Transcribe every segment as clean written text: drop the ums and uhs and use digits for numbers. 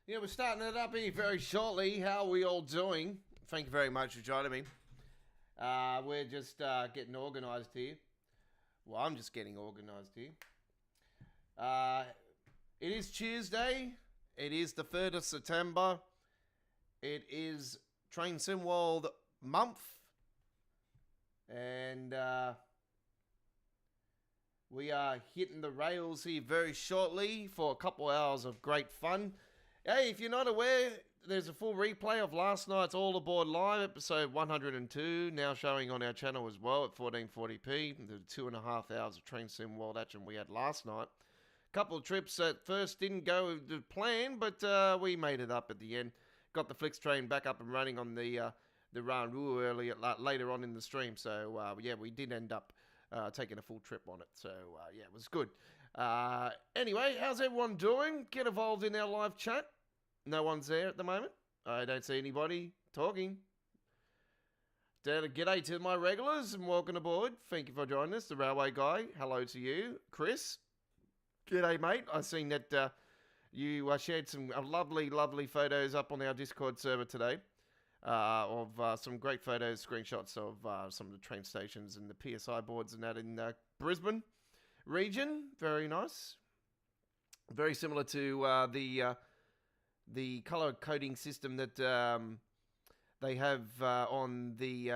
Yeah, we're starting it up here very shortly. How are we all doing? Thank you very much for joining me. We're just getting organised here. Well, I'm just getting organised here. It is Tuesday. It is the 3rd of September. It is Train Sim World month. And we are hitting the rails here very shortly for a couple hours of great fun. Hey, if you're not aware, there's a full replay of last night's All Aboard Live, episode 102, now showing on our channel as well at 1440p. The 2.5 hours of Train Sim World action we had last night. A couple of trips that first didn't go to plan, but we made it up at the end. Got the Flix train back up and running on the Ranru later on in the stream. So, yeah, we did end up taking a full trip on it. So, yeah, it was good. Anyway, how's everyone doing? Get involved in our live chat. No one's there at the moment. I don't see anybody talking. G'day to my regulars and welcome aboard. Thank you for joining us. The Railway Guy, hello to you. Chris, g'day mate. I've seen that you shared some lovely photos up on our Discord server today of some great photos, screenshots of some of the train stations and the PSI boards and that in Brisbane region. Very nice. Very similar to the color coding system that they have on the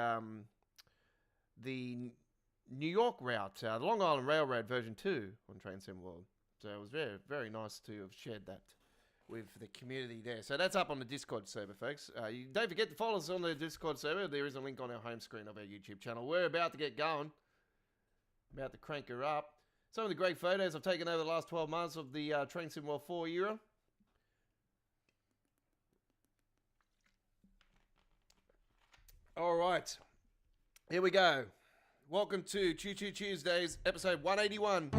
New York route, the Long Island Railroad version 2 on Train Sim World. So it was very, very nice to have shared that with the community there. So that's up on the Discord server, folks. You don't forget to follow us on the Discord server. There is a link on our home screen of our YouTube channel. We're about to get going. About to crank her up. Some of the great photos I've taken over the last 12 months of the Train Sim World 4 era. All right, here we go. Welcome to Choo Choo Tuesdays, episode 181.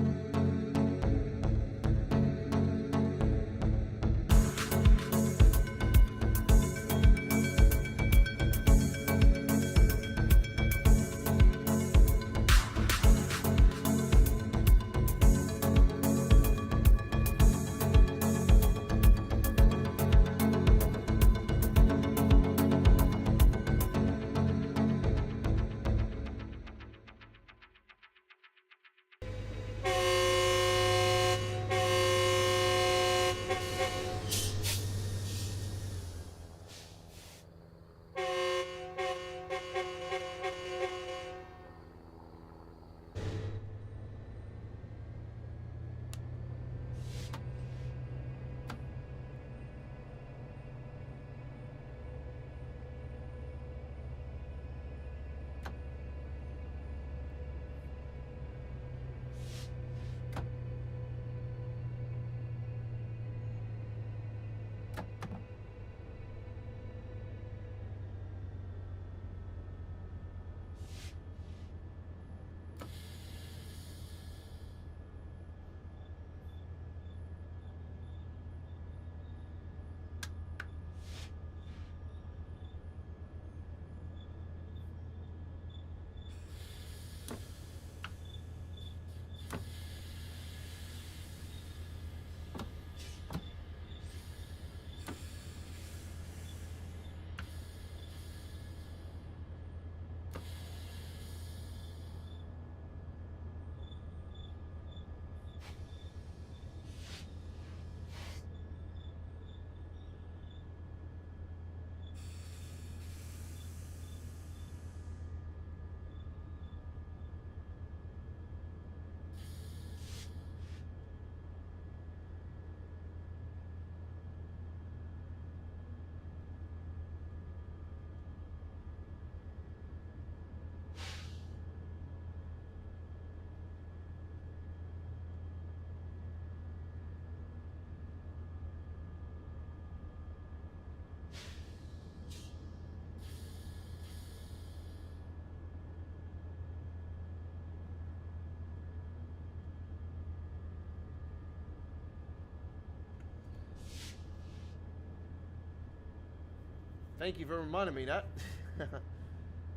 Thank you for reminding me that.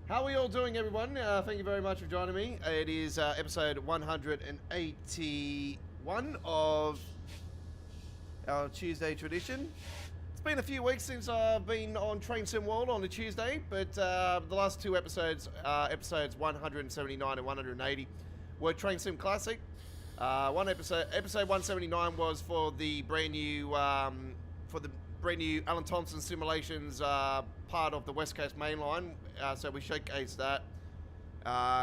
How are we all doing, everyone? Thank you very much for joining me. It is episode 181 of our Tuesday tradition. been a few weeks since I've been on Train Sim World on a Tuesday, but the last two episodes, episodes 179 and 180, were Train Sim Classic. Episode 179 was for the brand new Alan Thompson Simulations part of the West Coast Main Line. So we showcased that.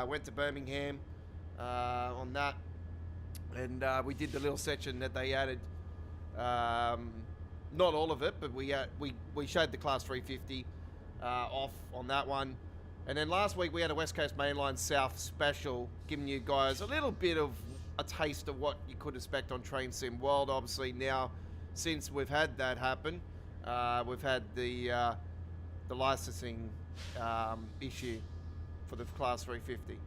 Went to Birmingham on that, and we did the little section that they added. Not all of it, but we showed the Class 350 off on that one. And then last week we had a West Coast Mainline South special, giving you guys a little bit of a taste of what you could expect on Train Sim World. Obviously now, since we've had that happen, we've had the licensing issue for the Class 350,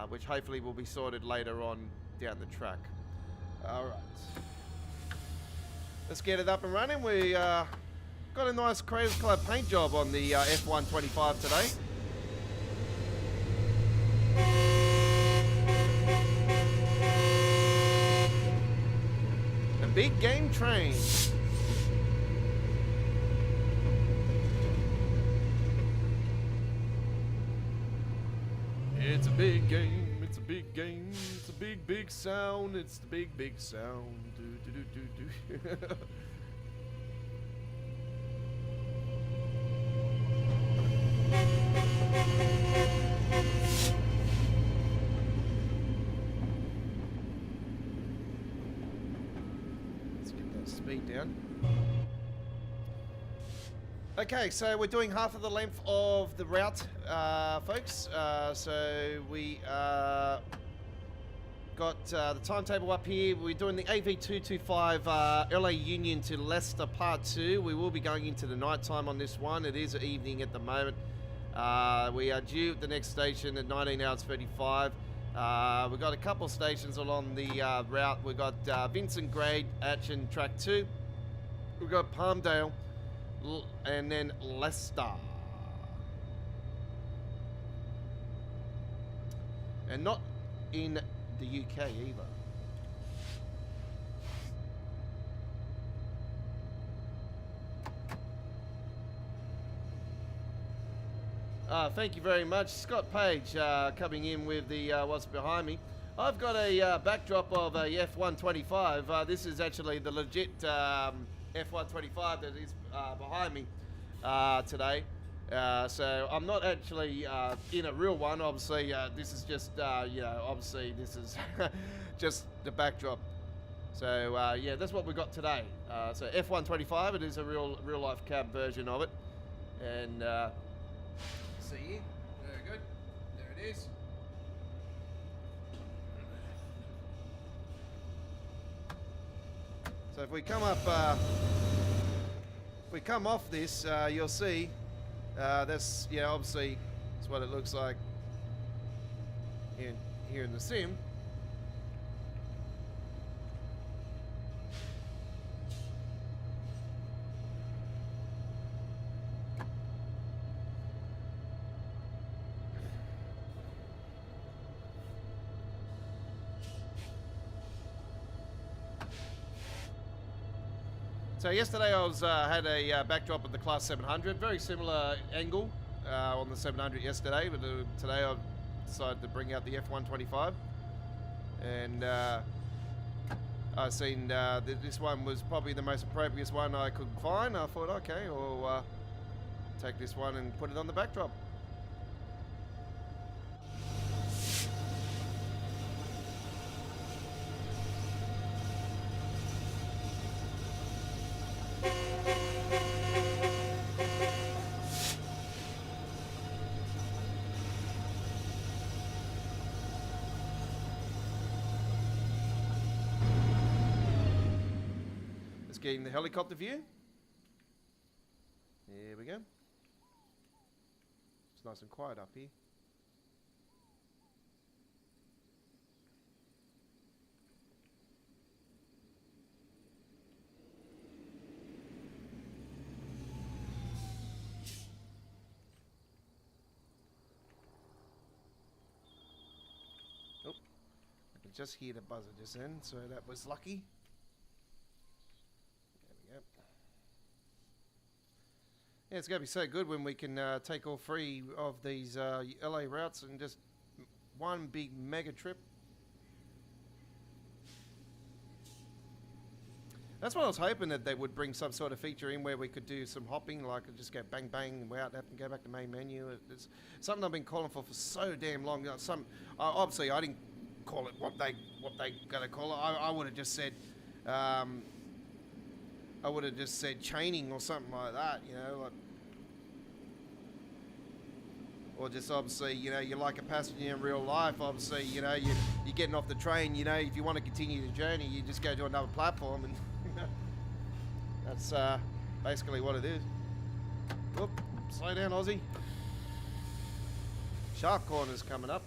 which hopefully will be sorted later on down the track. All right. Let's get it up and running. We got a nice Creators Club paint job on the F125 today. A big game train. It's a big game, it's a big game, it's a big, big sound, it's the big, big sound. Do, do, do, do, do. Let's get that speed down. Okay, so we're doing half of the length of the route, folks. So we got the timetable up here. We're doing the AV225 LA Union to Leicester Part 2. We will be going into the night time on this one. It is evening at the moment. We are due at the next station at 19 hours 35. We've got a couple stations along the route. We've got Vincent Grade, Atchin Track 2. We've got Palmdale, and then Leicester. And not in the UK either. Thank you very much, Scott Page, coming in with the what's behind me. I've got a backdrop of a F125. This is actually the legit F125 that is behind me today. So I'm not actually in a real one. Obviously, this is just, obviously this is just the backdrop. So yeah, that's what we got today. So F125, it is a real life cab version of it. And see here, very good. There it is. So if we come up, if we come off this, you'll see that's, obviously that's what it looks like here in the sim. So yesterday I was had a backdrop of the Class 700, very similar angle on the 700 yesterday, but today I've decided to bring out the F125, and I seen that this one was probably the most appropriate one I could find. I thought, okay, I'll take this one and put it on the backdrop. Getting the helicopter view. Here we go. It's nice and quiet up here. Oh, I can just hear the buzzer just then, so that was lucky. Yeah, it's going to be so good when we can take all 3 of these LA routes and just one big mega trip. That's what I was hoping, that they would bring some sort of feature in where we could do some hopping, like just go bang bang, we're out and go back to main menu. It's something I've been calling for so damn long. You know, obviously I didn't call it what they gonna call it. I would have just said, chaining or something like that, you know, like, or just obviously, you know, you're like a passenger in real life. Obviously, you know, you're getting off the train. You know, if you want to continue the journey, you just go to another platform and. That's basically what it is. Whoop, slow down, Aussie. Sharp corner's coming up.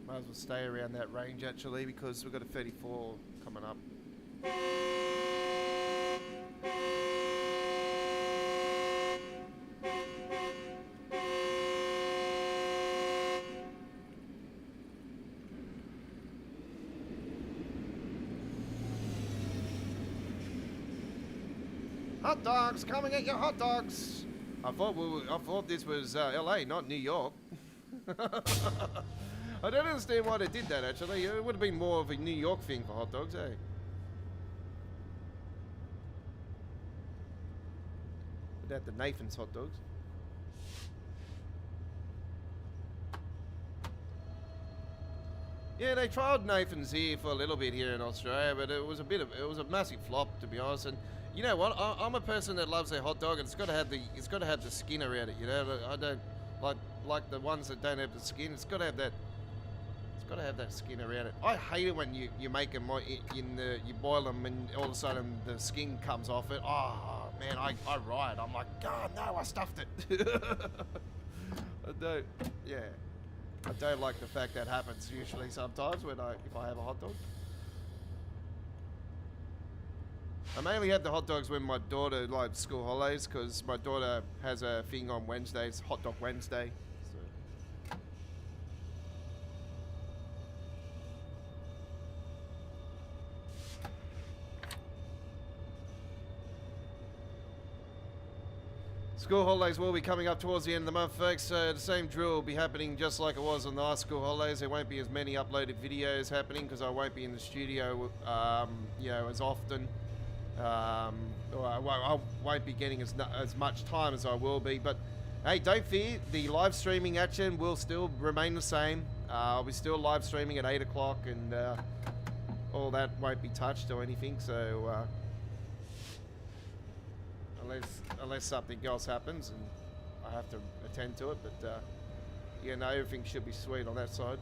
Might as well stay around that range actually, because we've got a 34 coming up. Hot dogs, coming at your hot dogs. I thought this was LA, not New York. I don't understand why they did that, actually. It would have been more of a New York thing for hot dogs, eh? Without the Nathan's hot dogs. Yeah, they tried Nathan's here for a little bit here in Australia, but it was a massive flop, to be honest. And you know what? I'm a person that loves their hot dog, and it's got to have the skin around it. You know, I don't like the ones that don't have the skin. It's got to have that. Got to have that skin around it. I hate it when you make them you boil them and all of a sudden the skin comes off it. Oh man, I riot. I'm like, God no, I stuffed it. I don't like the fact that happens usually sometimes if I have a hot dog. I mainly have the hot dogs when my daughter likes school holidays, because my daughter has a thing on Wednesdays, Hot Dog Wednesday. School holidays will be coming up towards the end of the month, folks, so the same drill will be happening just like it was on the last school holidays. There won't be as many uploaded videos happening because I won't be in the studio, you know, as often. Or I won't be getting as much time as I will be, but hey, don't fear, the live streaming action will still remain the same. I'll be still live streaming at 8 o'clock, and all that won't be touched or anything, so unless something else happens and I have to attend to it, but yeah, no, everything should be sweet on that side.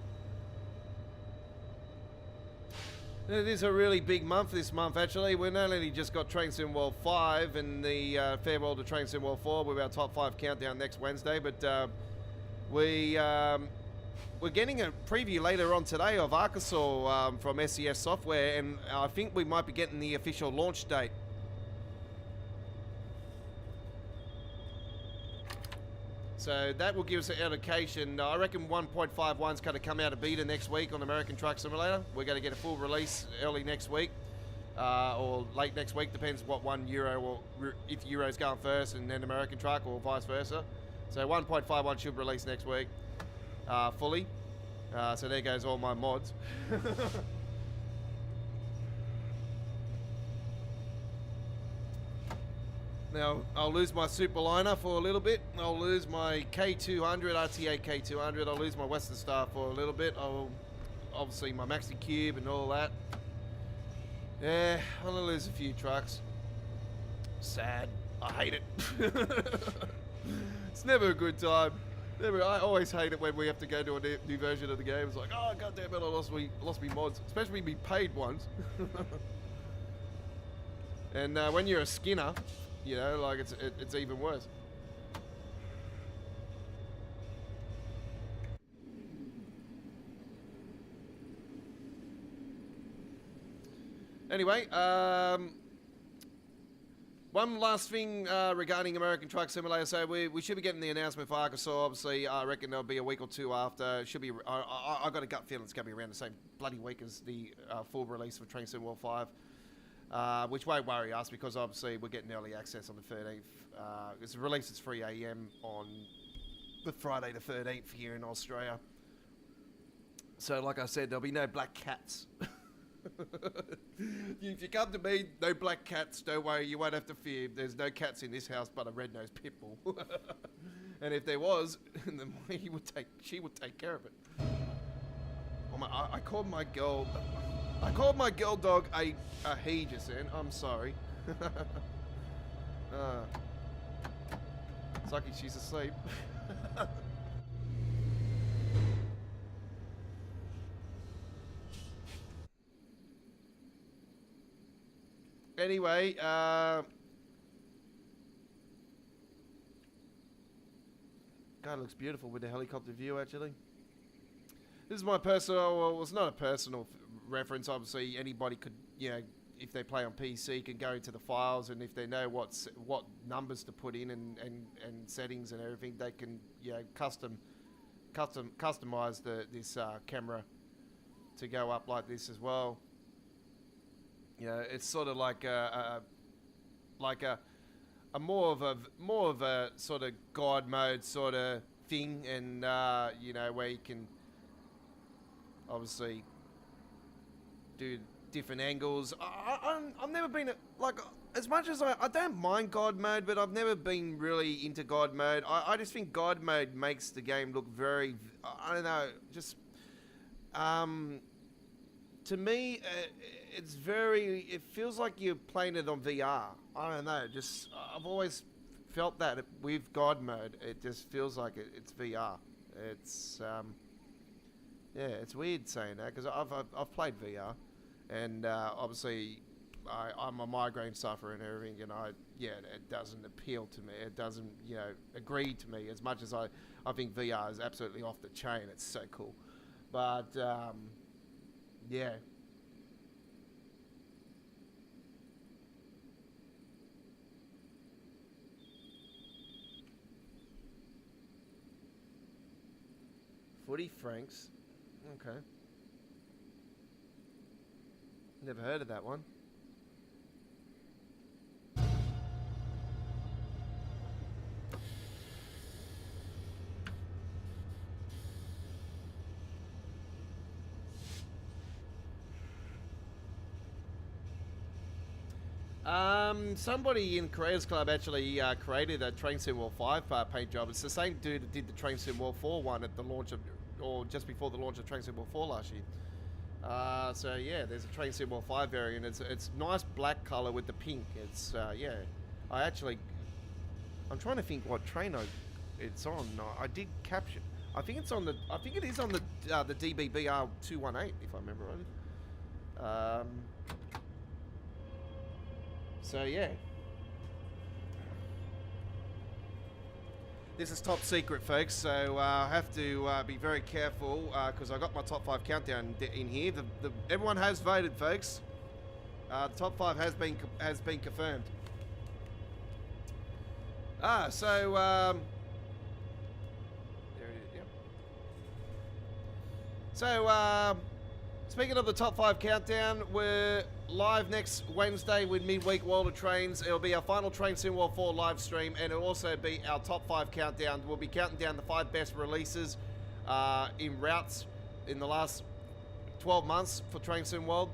It is a really big month this month, actually. We've not only just got Train Sim World 5 and the farewell to Train Sim World 4 with our top 5 countdown next Wednesday, but we're getting a preview later on today of Arkansas from SES Software, and I think we might be getting the official launch date. So that will give us an indication. I reckon 1.51's going to come out of beta next week on American Truck Simulator. We're going to get a full release early next week, or late next week, depends what one Euro, or if Euro's going first and then American Truck, or vice versa. So 1.51 should release next week, fully. So there goes all my mods. Now, I'll lose my Superliner for a little bit. I'll lose my K200, RTA K200. I'll lose my Western Star for a little bit. Obviously my Maxi Cube and all that. Yeah, I'm gonna lose a few trucks. Sad. I hate it. It's never a good time. I always hate it when we have to go to a new version of the game. It's like, oh, God damn it, I lost me mods. Especially me paid ones. And when you're a skinner, You know, like it's even worse. Anyway, one last thing regarding American Truck Simulator. So we should be getting the announcement for Arkansas. Obviously, I reckon there'll be a week or two after. It should be. I got a gut feeling it's going to be around the same bloody week as the full release of Train Sim World 5, which won't worry us because obviously we're getting early access on the 13th. It's released at 3 a.m. on the Friday the 13th here in Australia. So, like I said, there'll be no black cats. If you come to me, no black cats, don't worry, you won't have to fear. There's no cats in this house but a red-nosed pit bull. And if there was, then she would take care of it. Oh my, I called my girl dog a he just then. I'm sorry. It's lucky she's asleep. Anyway, God, it looks beautiful with the helicopter view, actually. This is my personal, well, it's not a personal reference. Obviously, anybody could, you know, if they play on PC, can go into the files, and if they know what numbers to put in and settings and everything, they can, you know, customize this camera to go up like this as well. You know, it's sort of like a more of a sort of God mode sort of thing, and you know, where you can obviously do different angles. I've never been like, as much as I don't mind God mode, but I've never been really into God mode. I just think God mode makes the game look very, I don't know, just to me, it feels like you're playing it on VR. I don't know, just, I've always felt that with God mode. It just feels like it's VR. It's, yeah, it's weird saying that, because I've played VR, and obviously, I'm a migraine sufferer and everything, and it doesn't appeal to me. It doesn't, you know, agree to me as much as I think VR is absolutely off the chain. It's so cool. But, yeah. Footy Franks. Okay. Never heard of that one. Somebody in Creators Club actually created a Train Sim World 5 paint job. It's the same dude that did the Train Sim World 4 one at the launch of, or just before the launch of Train Sim World 4 last year. So yeah, there's a Train Sim World 5 variant. It's nice black color with the pink. It's yeah. I'm trying to think what train it's on. I did capture. I think it is on the DBBR 218 if I remember right. So yeah, this is top secret, folks. So I have to be very careful because I got my top 5 countdown in here. Everyone has voted, folks. The top 5 has been confirmed. So there it is. Yep. So speaking of the top 5 countdown, we're live next Wednesday with Midweek World of Trains. It'll be our final Train Sim World 4 live stream, and it'll also be our top 5 countdown. We'll be counting down the 5 best releases in routes in the last 12 months for Train Sim World.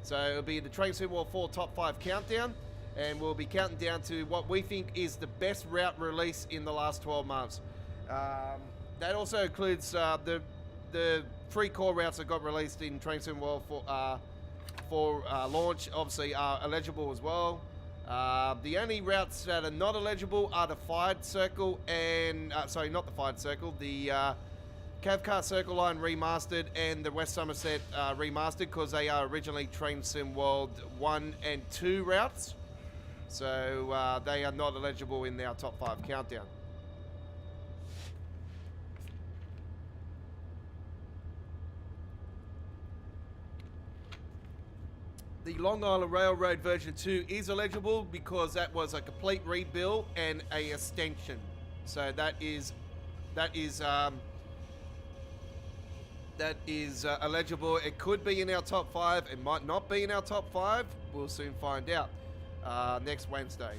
So it'll be the Train Sim World 4 top 5 countdown, and we'll be counting down to what we think is the best route release in the last 12 months. That also includes the 3 core routes that got released in Train Sim World for launch, obviously are eligible as well. The only routes that are not eligible are the Fired Circle and, sorry, not the Fired Circle, the Cavcar Circle Line Remastered and the West Sommerset Remastered, because they are originally Train Sim World 1 and 2 routes. So they are not eligible in our top 5 countdown. The Long Island Railroad version 2 is eligible because that was a complete rebuild and a extension. So that is eligible. It could be in our top 5. It might not be in our top 5. We'll soon find out next Wednesday.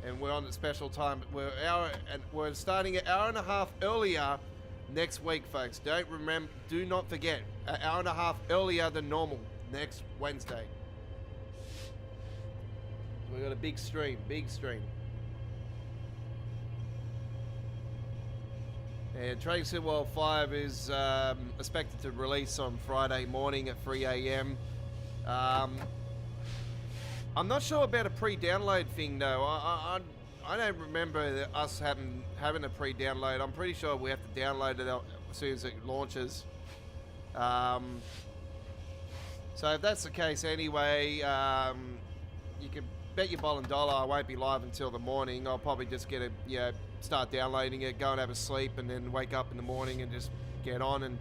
And we're on a special time. We're starting an hour and a half earlier next week, folks. Do not forget, an hour and a half earlier than normal next Wednesday. We got a big stream. And Train Sim World 5 is expected to release on Friday morning at 3 a.m. I'm not sure about a pre-download thing though. I don't remember us having a pre-download. I'm pretty sure we have to download it as soon as it launches. So if that's the case anyway, you can bet your bottom dollar I won't be live until the morning. I'll probably just start downloading it, go and have a sleep, and then wake up in the morning and just get on and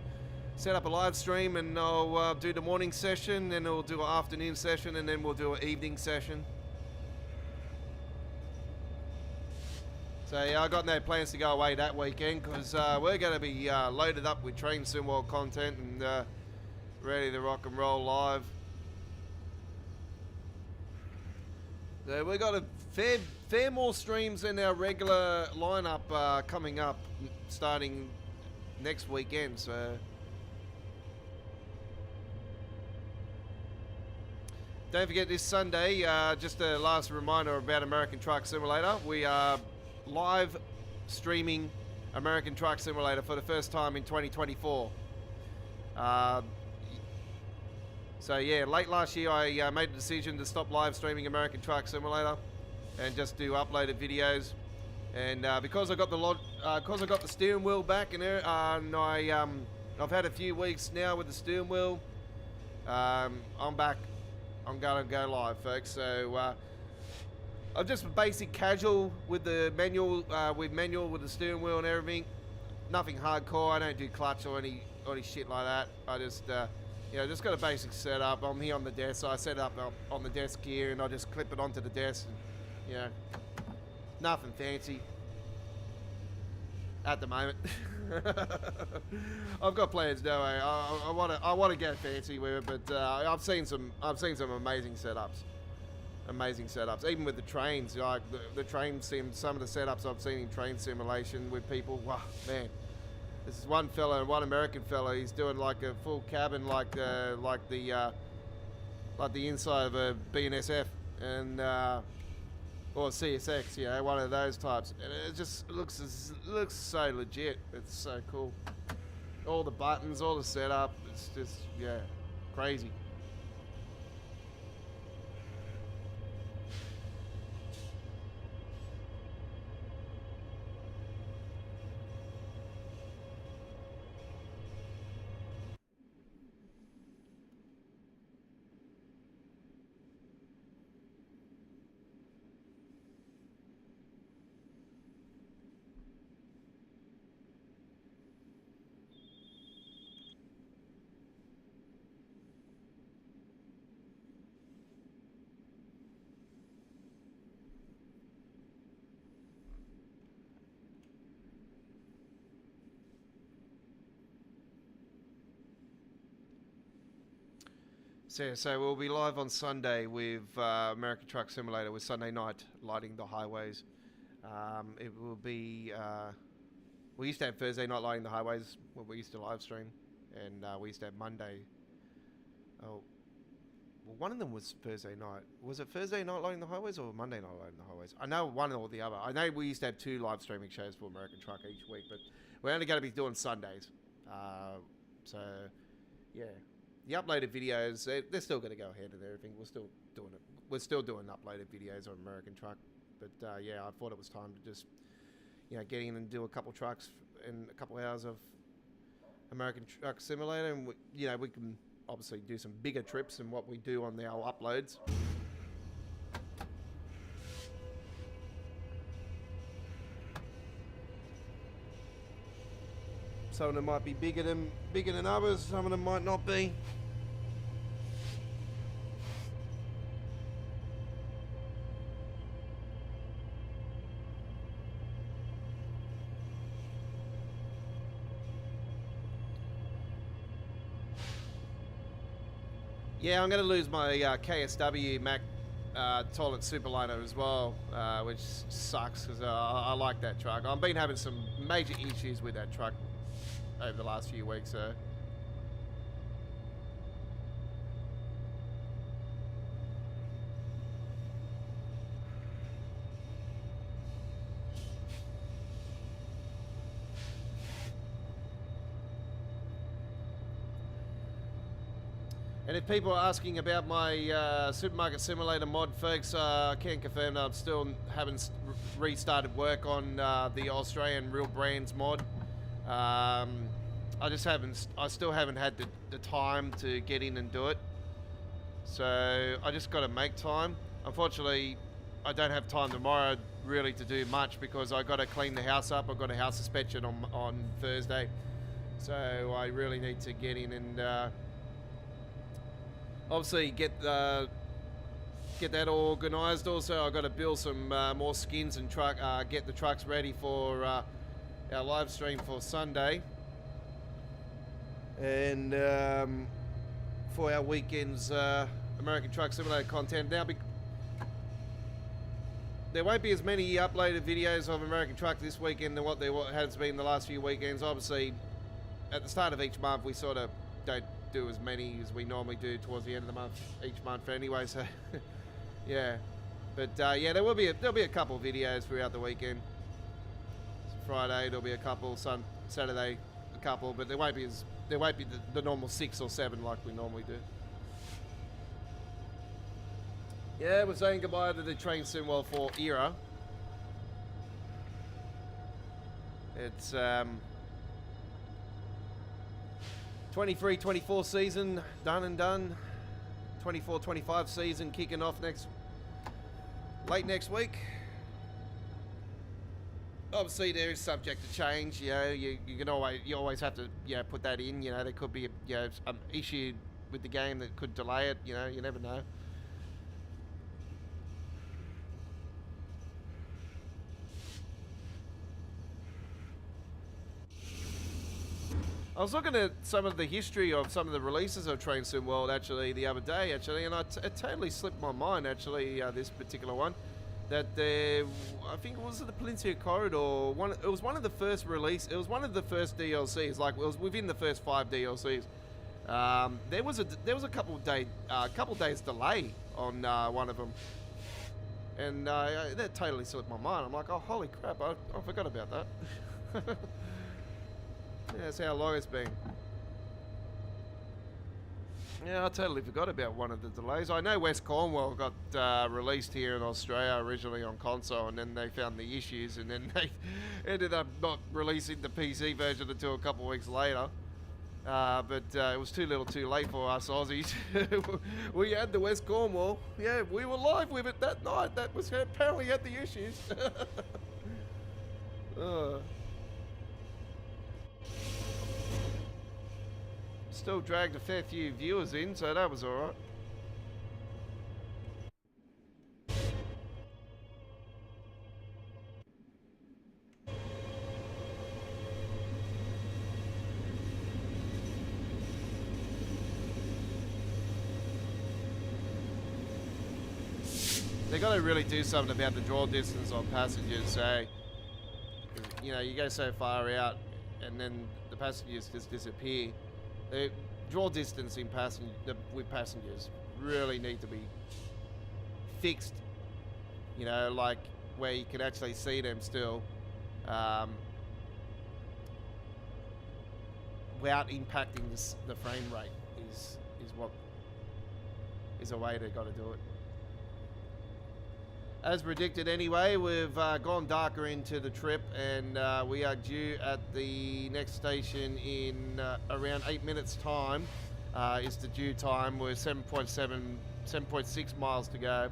set up a live stream, and I'll do the morning session, then we'll do an afternoon session, and then we'll do an evening session. So yeah, I got no plans to go away that weekend because we're going to be loaded up with Train Sim World content and ready to rock and roll live. So we got a fair more streams in our regular lineup coming up, starting next weekend. So don't forget this Sunday. Just a last reminder about American Truck Simulator. We are live streaming American Truck Simulator for the first time in 2024. So yeah, late last year I made a decision to stop live streaming American Truck Simulator and just do uploaded videos. And because I got the steering wheel back and I've had a few weeks now with the steering wheel. I'm back. I'm gonna go live, folks. So I'm just basic casual with the manual, with the steering wheel and everything. Nothing hardcore. I don't do clutch or any shit like that. I just just got a basic setup. I'm here on the desk, so I set up on the desk here, and I just clip it onto the desk. And, nothing fancy at the moment. I've got plans, though. I want to get fancy with it, but I've seen some amazing setups. Even with the trains, like the train sim. Some of the setups I've seen in train simulation with people. Wow, man. This is one American fella. He's doing like a full cabin, like the inside of a BNSF and or CSX, one of those types. And it just looks so legit. It's so cool. All the buttons, all the setup. It's just crazy. So we'll be live on Sunday with American Truck Simulator with Sunday night lighting the highways. It will be. We used to have Thursday night lighting the highways when we used to live stream, and we used to have Monday. Oh, well, one of them was Thursday night. Was it Thursday night lighting the highways or Monday night lighting the highways? I know one or the other. I know we used to have 2 live streaming shows for American Truck each week, but we're only going to be doing Sundays. So yeah. The uploaded videos, they're still going to go ahead and everything. We're still doing it. We're still doing uploaded videos on American Truck. But I thought it was time to just, get in and do a couple trucks and a couple hours of American Truck Simulator. And, we can obviously do some bigger trips than what we do on our uploads. Some of them might be bigger than others. Some of them might not be. Yeah, I'm going to lose my KSW Mac toilet superliner as well, which sucks because I like that truck. I've been having some major issues with that truck over the last few weeks, so. And if people are asking about my Supermarket Simulator mod, folks, I can confirm that I still haven't restarted work on the Australian Real Brands mod. I still haven't had the time to get in and do it. So I just got to make time. Unfortunately, I don't have time tomorrow really to do much because I got to clean the house up. I've got a house suspension on Thursday. So I really need to get in and obviously get that all organised. Also, I've got to build some more skins and get the trucks ready for our live stream for Sunday, and for our weekend's American Truck Simulator content. Now, there won't be as many uploaded videos of American Truck this weekend than what there has been the last few weekends. Obviously, at the start of each month, we sort of don't do as many as we normally do towards the end of the month, each month anyway, so yeah. But yeah, there'll be a couple of videos throughout the weekend. Friday there'll be a couple, Saturday a couple, but there won't be the normal 6 or 7 like we normally do. Yeah, we're saying goodbye to the Train Sim World 4 era. It's 23-24 season done and done. 24-25 season kicking off late next week. Obviously, there is subject to change. You know, you always have to put that in. You know, there could be an issue with the game that could delay it. You know, you never know. I was looking at some of the history of some of the releases of Train Sim World actually the other day and it totally slipped my mind actually, this particular one, that I think it was the Peninsula Corridor. It was one of the first release. It was one of the first DLCs. Like it was within the first 5 DLCs. There was a couple days delay on one of them, and that totally slipped my mind. I'm like, oh holy crap! I forgot about that. Yeah, that's how long it's been. Yeah, I totally forgot about one of the delays. I know West Cornwall got released here in Australia originally on console, and then they found the issues, and then they ended up not releasing the PC version until a couple of weeks later. But it was too little too late for us Aussies. We had the West Cornwall. Yeah, we were live with it that night. That was apparently had the issues. Still dragged a fair few viewers in, so that was alright. They got to really do something about the draw distance on passengers, so you know, you go so far out and then the passengers just disappear. The draw distance with passengers really need to be fixed, you know, like where you can actually see them still without impacting the frame rate is a way they got to do it. As predicted anyway, we've gone darker into the trip, and we are due at the next station in around 8 minutes time. Is the due time. We're 7.6 miles to go.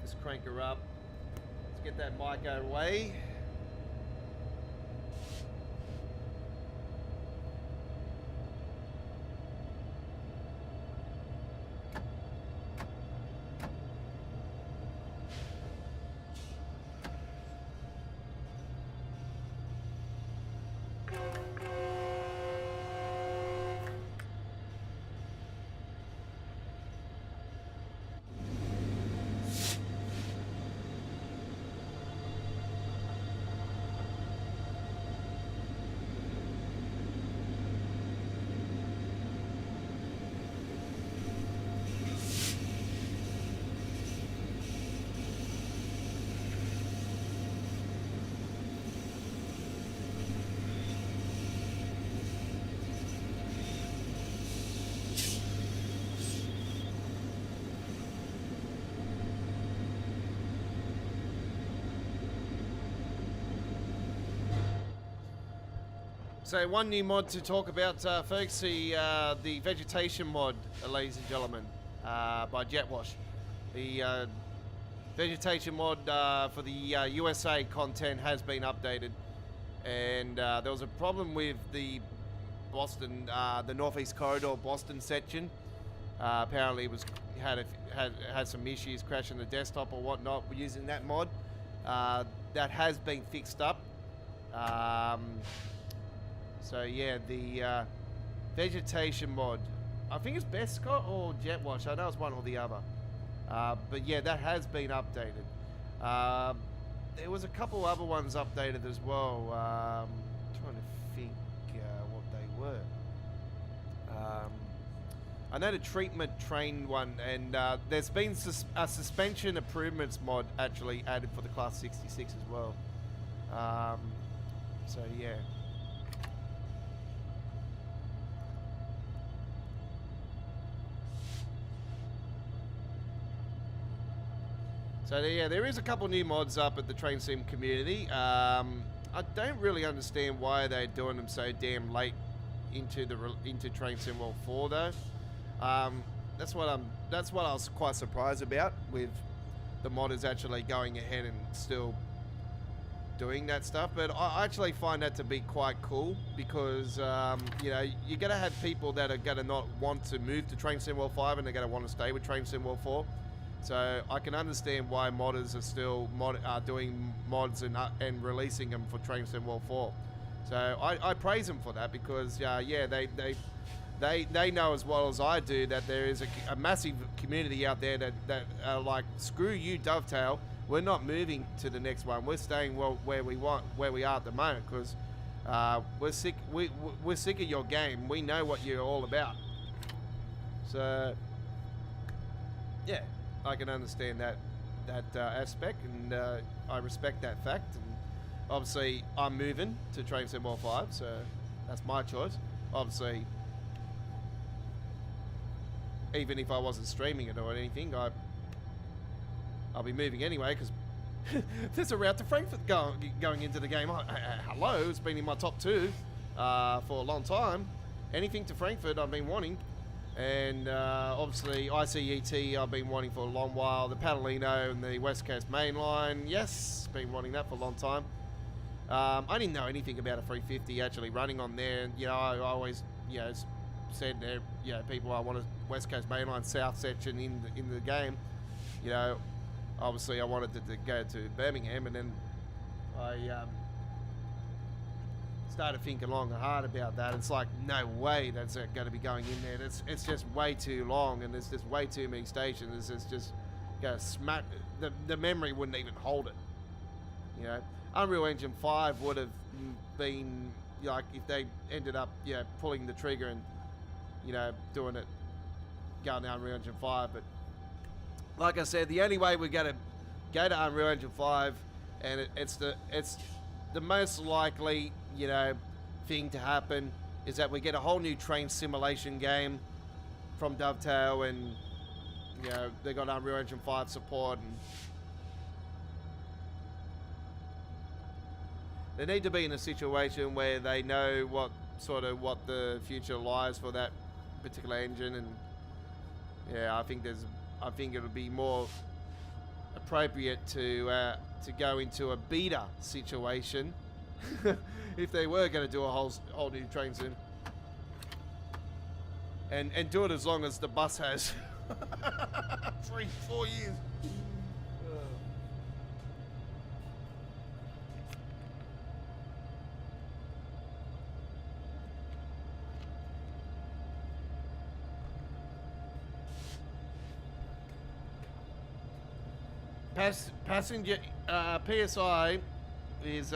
Just crank her up. Let's get that mic out of the way. So one new mod to talk about, folks, the vegetation mod, ladies and gentlemen, by Jetwash. The vegetation mod for the USA content has been updated, and there was a problem with the Boston, the Northeast Corridor Boston section. Apparently, it was had some issues crashing the desktop or whatnot using that mod. That has been fixed up. So yeah, the vegetation mod, I think it's Best Scott or Jetwash. I know it's one or the other. But yeah, that has been updated. There was a couple other ones updated as well. Trying to think what they were. I know the treatment train one, and there's been a suspension improvements mod actually added for the Class 66 as well. So yeah. So yeah, there is a couple new mods up at the Train Sim community. I don't really understand why they're doing them so damn late into Train Sim World 4 though. That's what I was quite surprised about, with the modders actually going ahead and still doing that stuff. But I actually find that to be quite cool, because you know, you're gonna have people that are gonna not want to move to Train Sim World 5 and they're gonna want to stay with Train Sim World 4. So I can understand why modders are still doing mods and releasing them for Train Sim World 4. So I praise them for that, because yeah, they know as well as I do that there is a massive community out there that are like, screw you, Dovetail, we're not moving to the next one. We're staying where we are at the moment, because we're sick of your game. We know what you're all about. So yeah, I can understand that aspect, and I respect that fact. And obviously, I'm moving to Train Sim World 5, so that's my choice. Obviously, even if I wasn't streaming it or anything, I'll be moving anyway, because there's a route to Frankfurt going into the game. Hello, it's been in my top 2 for a long time. Anything to Frankfurt I've been wanting. And obviously ICET I've been wanting for a long while. The Padalino and the West Coast Main Line, yes, been wanting that for a long time. I didn't know anything about a 350 actually running on there. You know, I always, you know, said there, you know, people, I want a West Coast Main Line South section in the game. You know, obviously I wanted to go to Birmingham, and then I started thinking long and hard about that. It's like, no way that's going to be going in there. It's just way too long, and there's just way too many stations. It's just going to smack. The memory wouldn't even hold it. You know, Unreal Engine 5 would have been, like, if they ended up, you know, pulling the trigger and, you know, doing it, going to Unreal Engine 5. But like I said, the only way we're going to go to Unreal Engine 5, and it's the most likely, you know, thing to happen, is that we get a whole new train simulation game from Dovetail, and, you know, they got Unreal Engine 5 support, and they need to be in a situation where they know what the future lies for that particular engine. And yeah, I think it'll be more appropriate to go into a beta situation if they were going to do a whole new train sim, and do it as long as the bus has 3-4 years. Passenger PSI is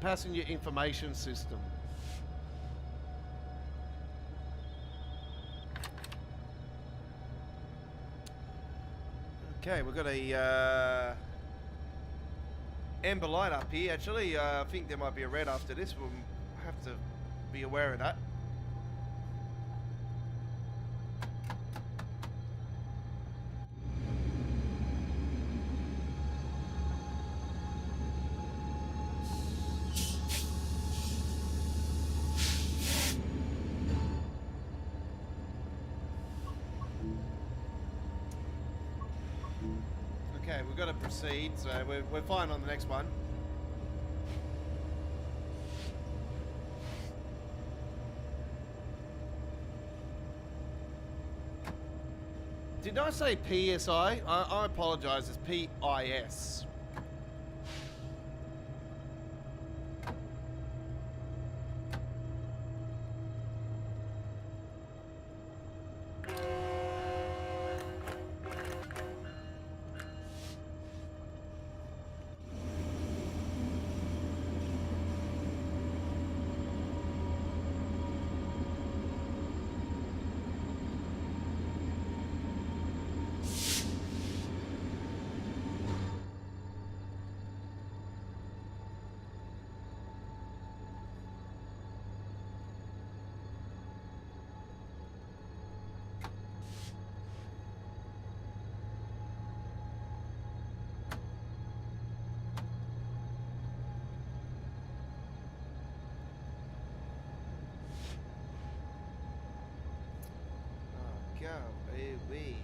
passenger information system. Okay, we've got a amber light up here. Actually, I think there might be a red after this. We'll have to be aware of that. Okay, we've got to proceed, so we're fine on the next one. Did I say PSI? I apologise, it's PIS. Baby.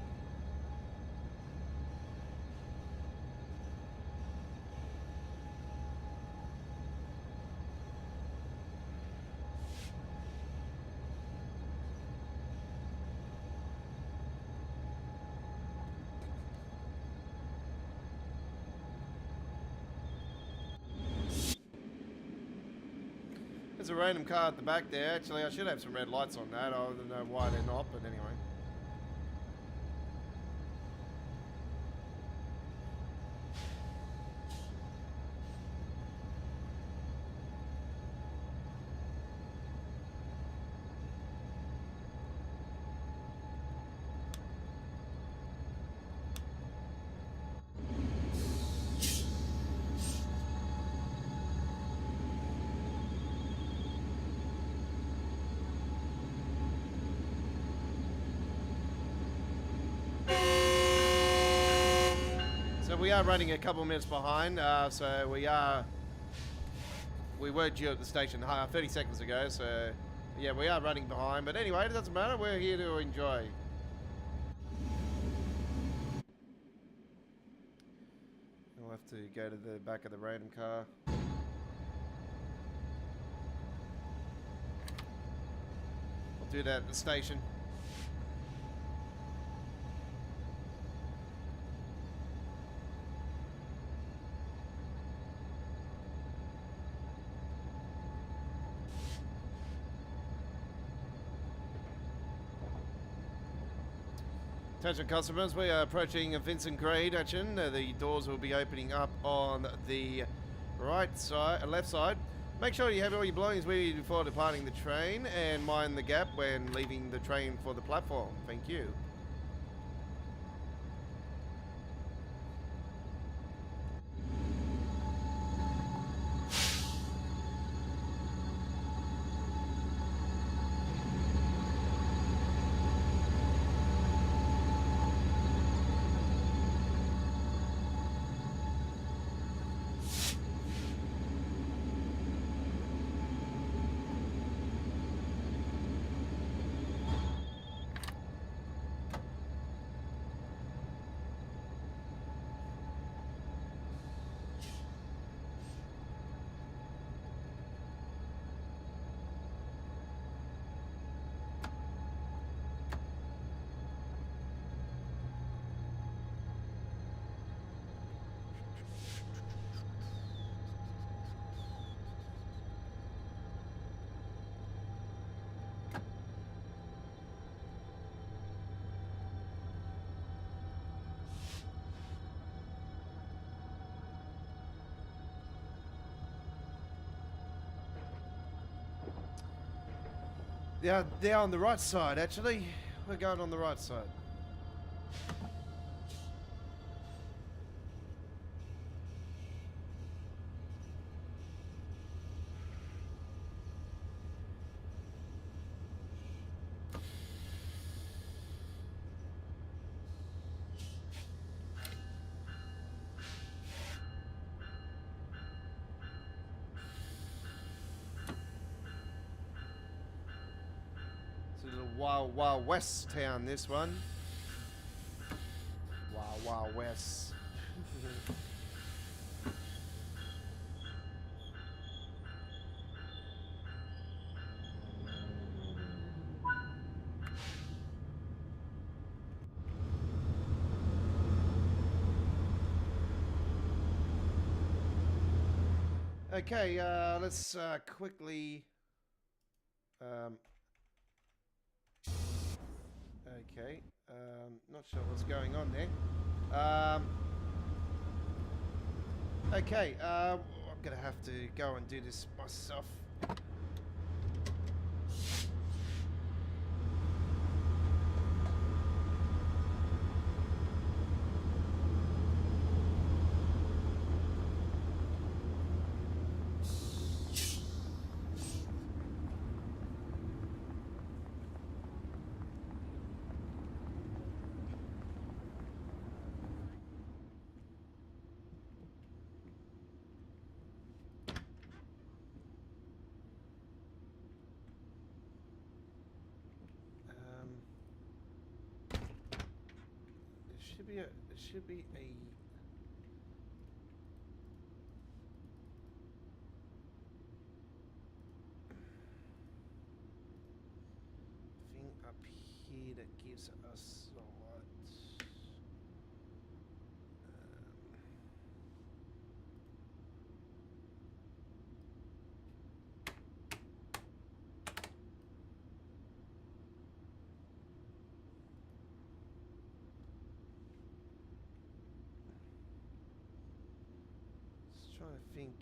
There's a random car at the back there. Actually, I should have some red lights on that. I don't know why they're not, but anyway. So we are running a couple minutes behind, so we were due at the station 30 seconds ago, so yeah, we are running behind, but anyway, it doesn't matter, we're here to enjoy. We'll have to go to the back of the random car. We'll do that at the station. Attention customers, we are approaching Vincent Grade Action. The doors will be opening up on the right side, left side. Make sure you have all your belongings with you before departing the train and mind the gap when leaving the train for the platform. Thank you. Yeah, they're on the right side, actually. We're going on the right side. Wild West town, this one. Wild West. Okay, let's quickly. Okay, not sure what's going on there. Okay, I'm gonna have to go and do this myself. There should be a thing up here that gives us a lot. Just trying to think,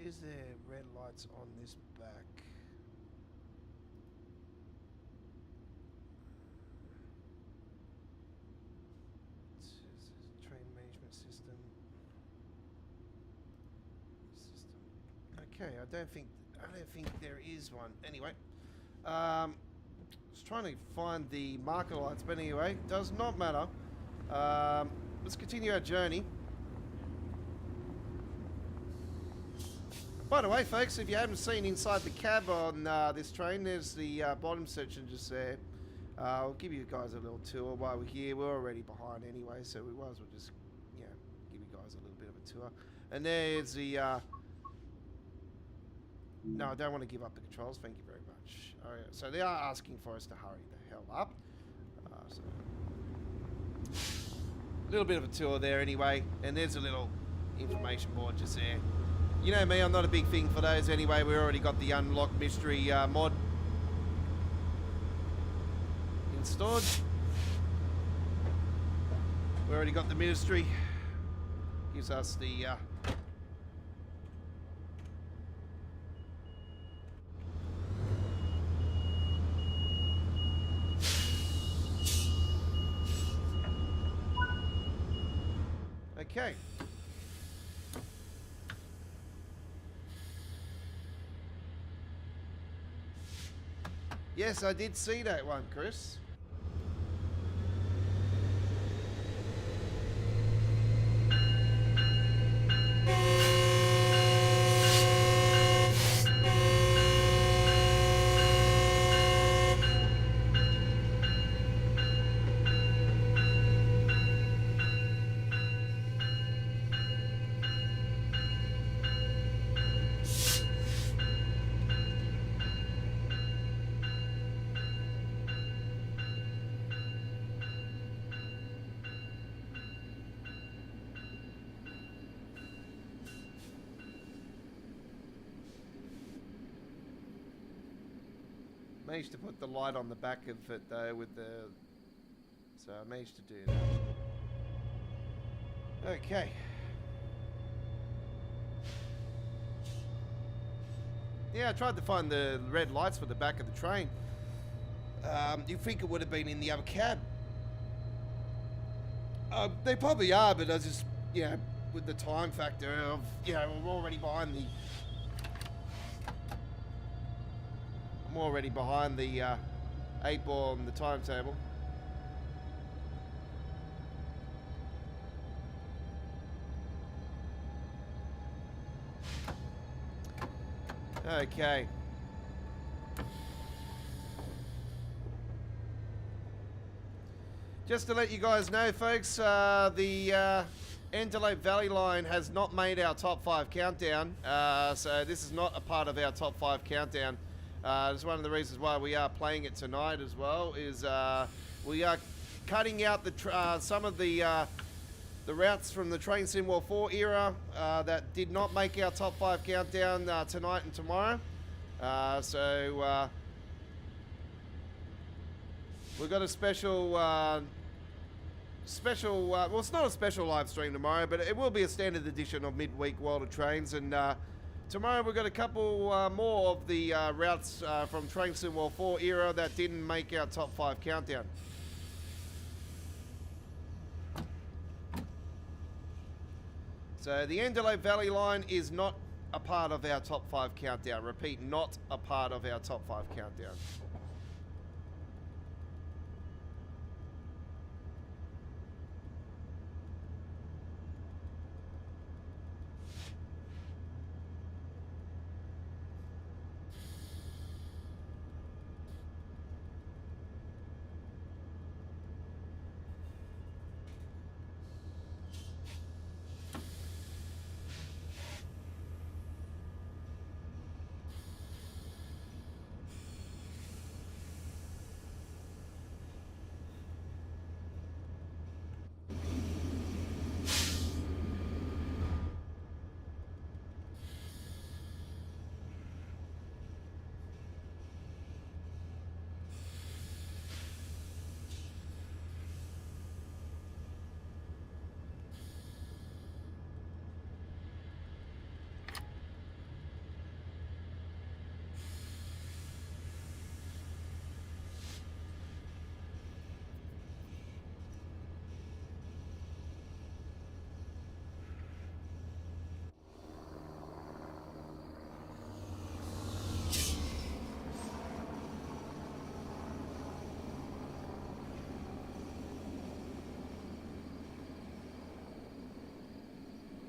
is there red lights on this back? Train management system. Okay, I don't think there is one. Anyway, just trying to find the marker lights, but anyway, does not matter. Let's continue our journey. By the way, folks, if you haven't seen inside the cab on this train, there's the bottom section just there. I'll give you guys a little tour while we're here. We're already behind anyway, so we might as well just, you know, give you guys a little bit of a tour. And there's the... No, I don't want to give up the controls. Thank you very much. Alright, so they are asking for us to hurry the hell up. So a little bit of a tour there anyway. And there's a little information board just there. You know me, I'm not a big thing for those anyway. We already got the Unlock Mystery mod installed. We already got the mystery. Gives us the... Okay. Yes, I did see that one, Chris. Managed to put the light on the back of it though with the... So I managed to do that. Okay. Yeah, I tried to find the red lights for the back of the train. You'd think it would have been in the other cab. They probably are, but I just, you know, with the time factor of, you know, we're already behind the... I'm already behind the 8 ball on the timetable. Okay. Just to let you guys know, folks, the Antelope Valley line has not made our top 5 countdown, so this is not a part of our top 5 countdown. It's one of the reasons why we are playing it tonight as well, is we are cutting out some of the routes from the Train Sim World 4 era that did not make our top 5 countdown tonight and tomorrow. We've got a special, well, it's not a special live stream tomorrow, but it will be a standard edition of Midweek World of Trains. And tomorrow we've got a couple more of the routes from Train Sim World 4 era that didn't make our top 5 countdown. So the Antelope Valley line is not a part of our top 5 countdown. Repeat, not a part of our top 5 countdown.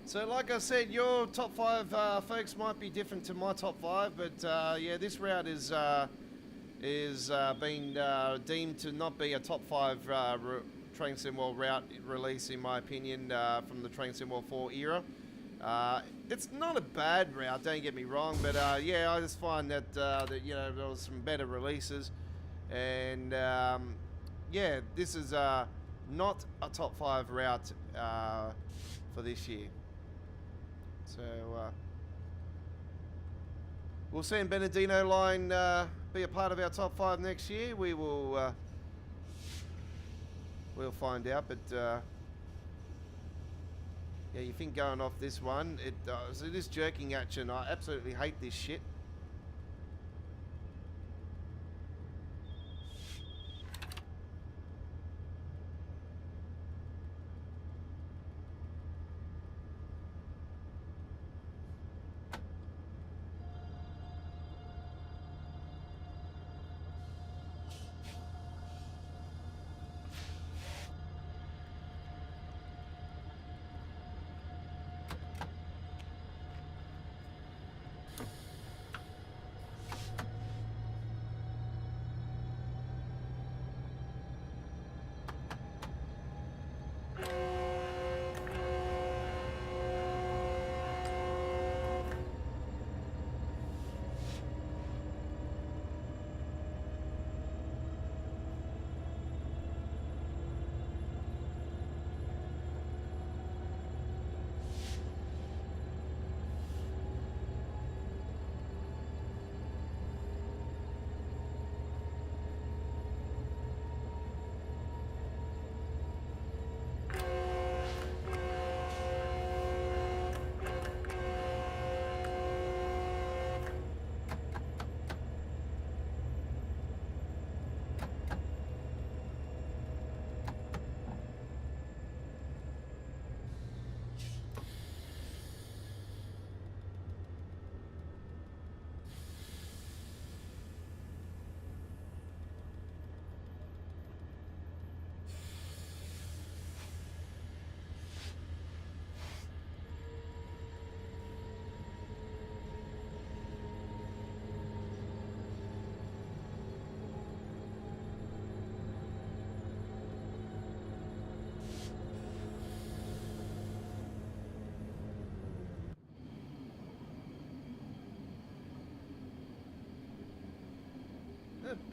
So like I said, your top 5 folks might be different to my top 5, but yeah, this route is been deemed to not be a top 5 Train Sim World route release, in my opinion, from the Train Sim World 4 era. It's not a bad route, don't get me wrong, but yeah, I just find that you know, there was some better releases, and yeah, this is not a top 5 route for this year. So we'll see Benedino line be a part of our top 5 next year. We will we'll find out, but yeah, you think going off this one, so this jerking action, I absolutely hate this shit.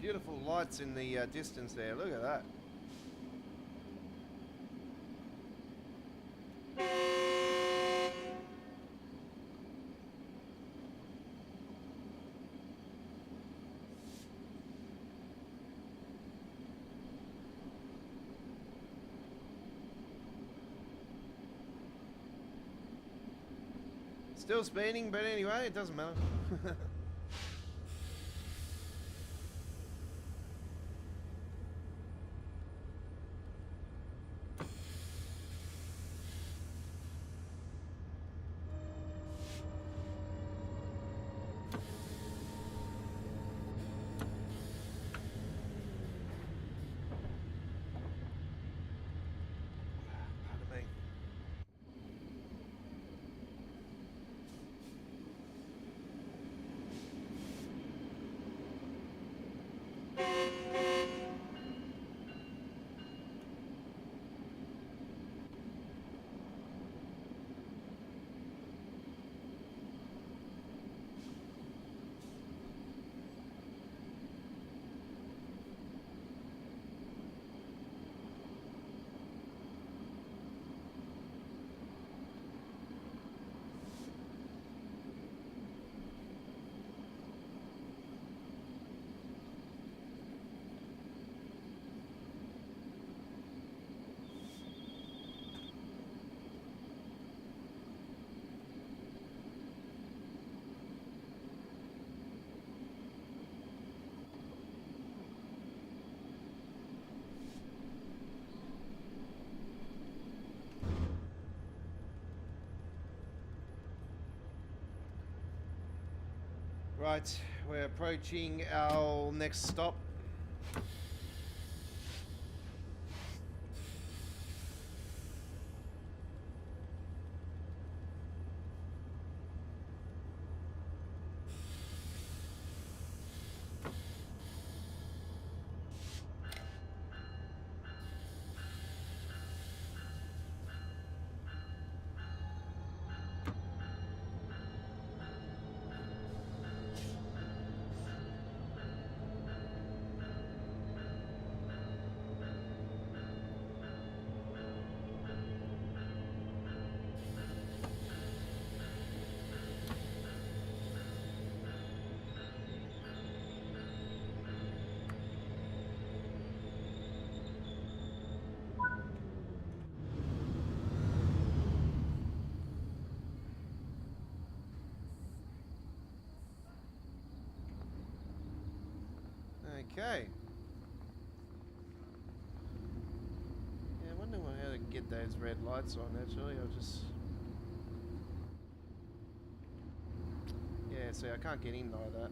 Beautiful lights in the distance there. Look at that. Still speeding, but anyway, it doesn't matter. Pardon me. Right, we're approaching our next stop. Okay. Yeah, I wonder how to get those red lights on, actually. I'll just... Yeah, see, I can't get in like that.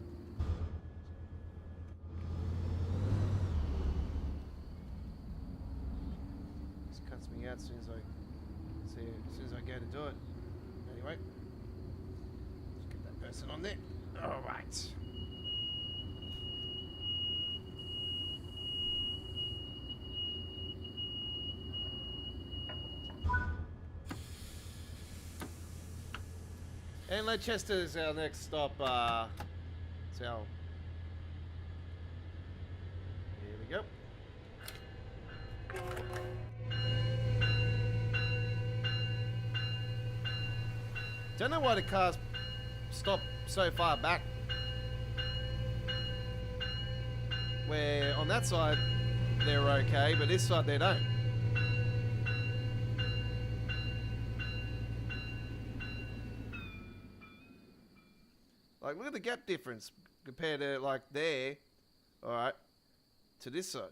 This cuts me out as soon as I go to do it. Anyway. Let's get that person on there. Alright. And Leicester is our next stop. It's our... Here we go. Don't know why the cars stop so far back. Where on that side they're okay, but this side they don't. Like, look at the gap difference compared to, like, there, alright, to this side.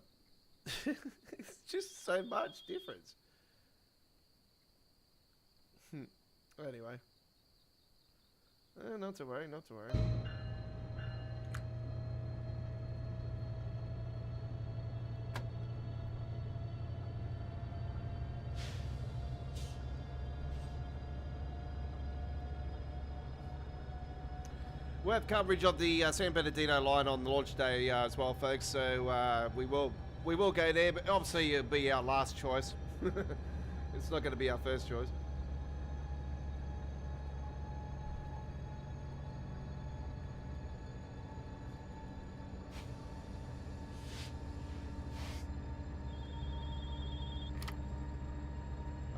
It's just so much difference. Anyway. Not to worry, not to worry. We'll have coverage of the San Bernardino line on the launch day as well, folks. So we will go there, but obviously it'll be our last choice. It's not going to be our first choice.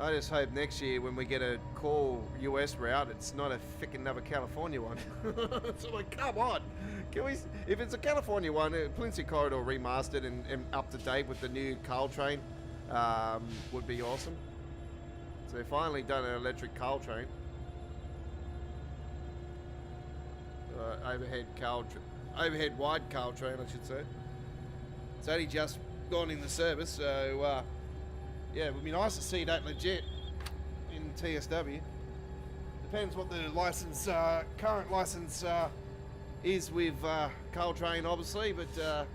I just hope next year when we get a call US route, it's not a frickin' another California one. So like, come on, can we? If it's a California one, Peninsula Corridor remastered and up to date with the new Carl train, would be awesome. So they finally done an electric Carl train, overhead wide Carl train, I should say. It's only just gone into service, so. Yeah, it would be nice to see that legit in TSW. Depends what the license, current license is with Carl Train, obviously, but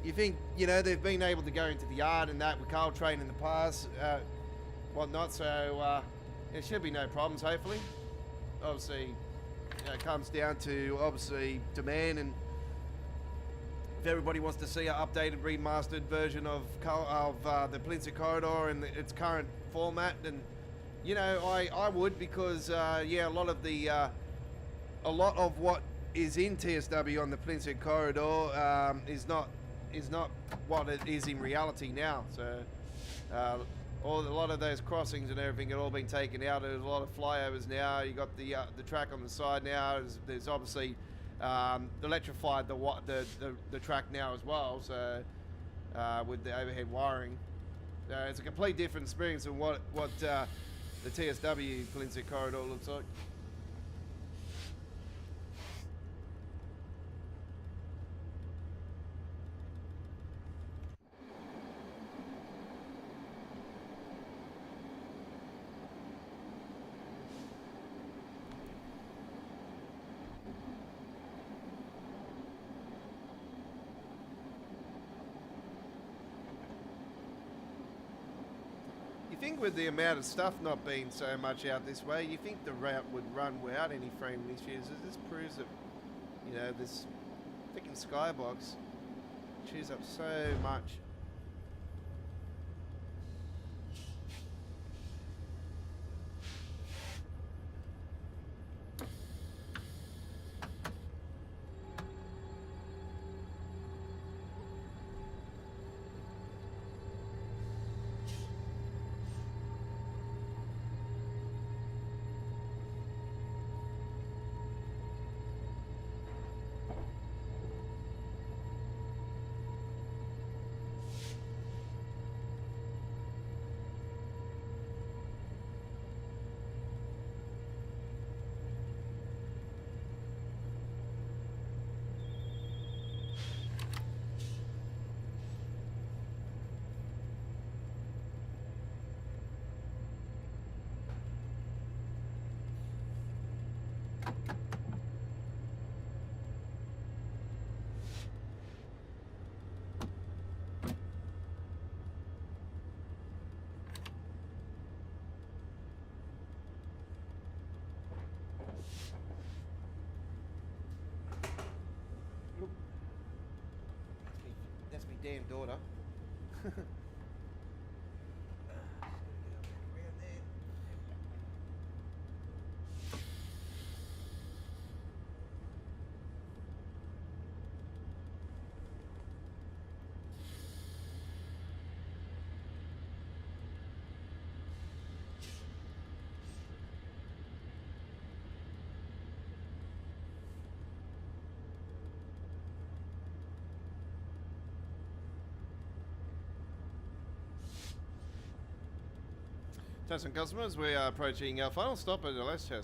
you think, you know, they've been able to go into the yard and that with Carl Train in the past, whatnot, so there should be no problems, hopefully. Obviously, you know, it comes down to, obviously, demand, and if everybody wants to see an updated, remastered version of the Peninsula Corridor in its current format, then, you know, I would, because yeah, a lot of what is in TSW on the Peninsula Corridor is not what it is in reality now. So a lot of those crossings and everything had all been taken out. There's a lot of flyovers now. You got the track on the side now. There's obviously electrified the track now as well, so with the overhead wiring, it's a complete different experience than what the TSW Peninsula Corridor looks like. I think with the amount of stuff not being so much out this way, you think the route would run without any frame issues. This proves that, you know, this freaking skybox chews up so much. That's me damn daughter. Attention customers, we are approaching our final stop at Leicester.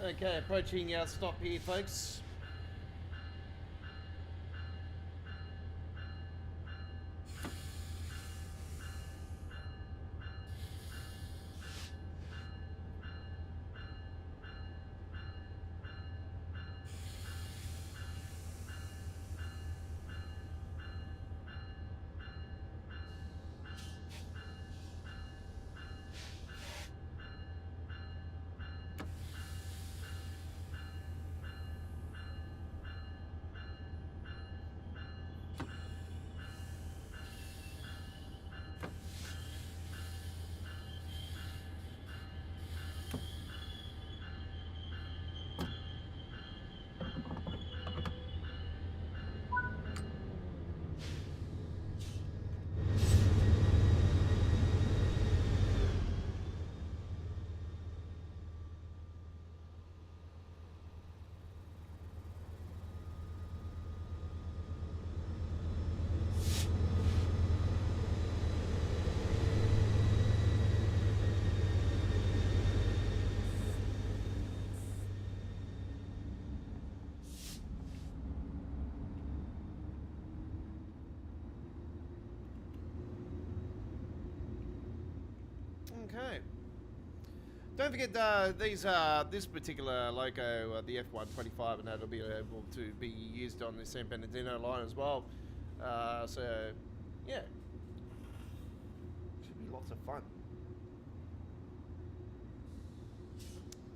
Okay, approaching our stop here, folks. Okay. Don't forget this particular loco, the F125, and that'll be able to be used on the San Bernardino line as well. So, yeah, should be lots of fun.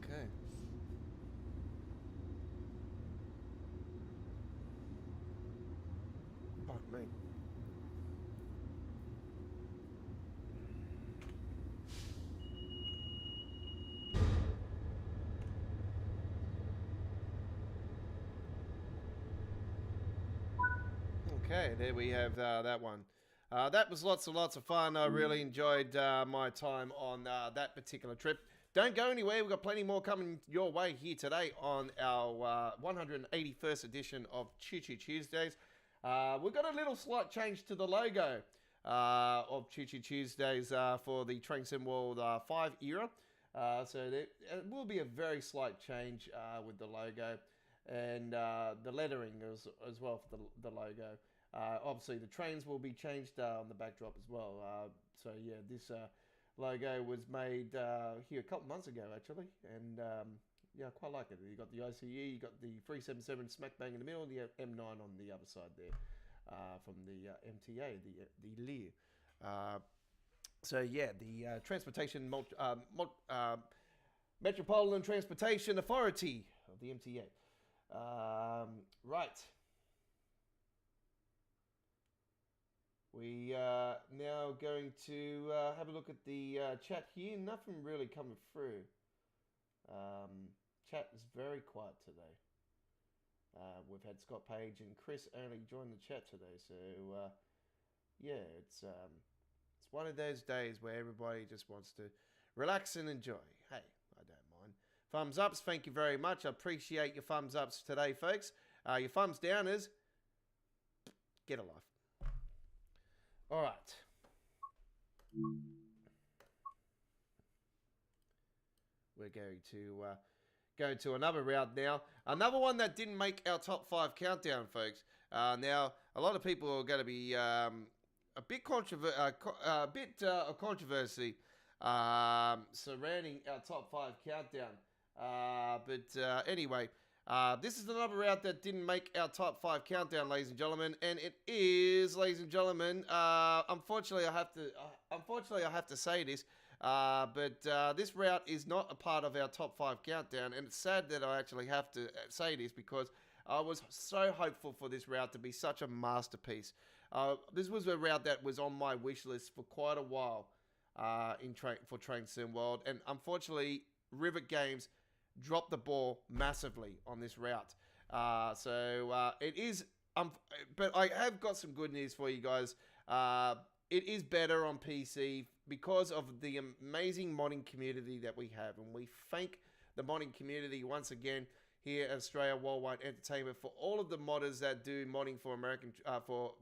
Okay. Fuck me. Okay, there we have that one. That was lots of fun. I really enjoyed my time on that particular trip. Don't go anywhere. We've got plenty more coming your way here today on our 181st edition of Choo Choo Tuesdays. We've got a little slight change to the logo of Choo Choo Tuesdays for the Train Sim World 5 era. So there will be a very slight change with the logo and the lettering as well for the logo. Obviously, the trains will be changed on the backdrop as well. So yeah, this logo was made here a couple months ago actually, and yeah, I quite like it. You got the ICE, you got the 377 smack bang in the middle, and the M9 on the other side there from the MTA, the Lear. So yeah, the Transportation Metropolitan Transportation Authority of the MTA. Right. We are now going to have a look at the chat here. Nothing really coming through. Chat is very quiet today. We've had Scott Page and Chris only join the chat today, so yeah, it's one of those days where everybody just wants to relax and enjoy. Hey, I don't mind. Thumbs ups, thank you very much. I appreciate your thumbs ups today, folks. Your thumbs downers, get a life. All right. We're going to go to another route now. Another one that didn't make our top 5 countdown, folks. Now, a lot of people are going to be a bit of controversy surrounding our top 5 countdown. But anyway, this is another route that didn't make our top 5 countdown, ladies and gentlemen, and it is, ladies and gentlemen. Unfortunately, I have to say this, but this route is not a part of our top 5 countdown, and it's sad that I actually have to say this because I was so hopeful for this route to be such a masterpiece. This was a route that was on my wish list for quite a while for Train Sim World, and unfortunately, Rivet Games dropped the ball massively on this route. So it is, but I have got some good news for you guys. It is better on PC because of the amazing modding community that we have, and we thank the modding community once again here at Australia Worldwide Entertainment for all of the modders that do modding for American for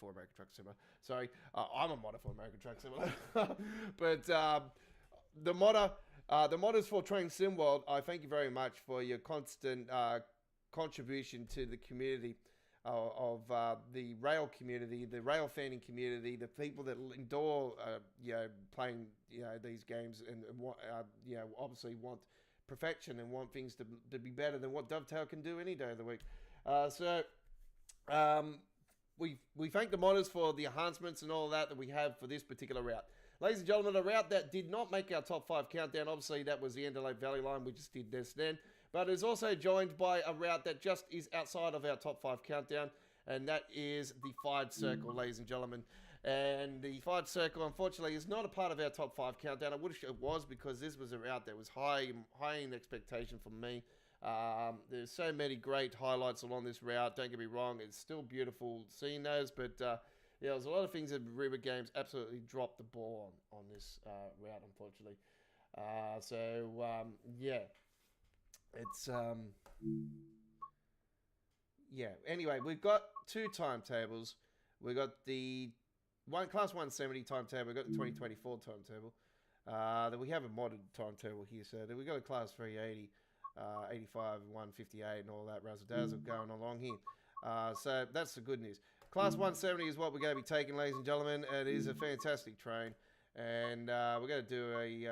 American Truck Simulator. Sorry, I'm a modder for American Truck Simulator, but the modder The modders for Train Sim World, I thank you very much for your constant contribution to the community of the rail community, the rail fanning community, the people that endure, playing, these games and obviously want perfection and want things to be better than what Dovetail can do any day of the week. We thank the modders for the enhancements and all that we have for this particular route. Ladies and gentlemen, a route that did not make our top 5 countdown, obviously that was the Antelope Valley line, we just did this then, but it's also joined by a route that just is outside of our top 5 countdown, and that is the Fired Circle, ladies and gentlemen. And the Fired Circle, unfortunately, is not a part of our top 5 countdown. I wish it was, because this was a route that was high in expectation for me. There's so many great highlights along this route. Don't get me wrong, it's still beautiful seeing those, but there's a lot of things that River Games absolutely dropped the ball on this route, unfortunately. It's Anyway, we've got 2 timetables. We've got the Class 170 timetable. We've got the 2024 timetable. Then we have a modded timetable here. So then we've got a Class 380. 85, 158 and all that razzle dazzle going along here. So that's the good news. Class 170 is what we're going to be taking, ladies and gentlemen. It is a fantastic train, and we're going to do a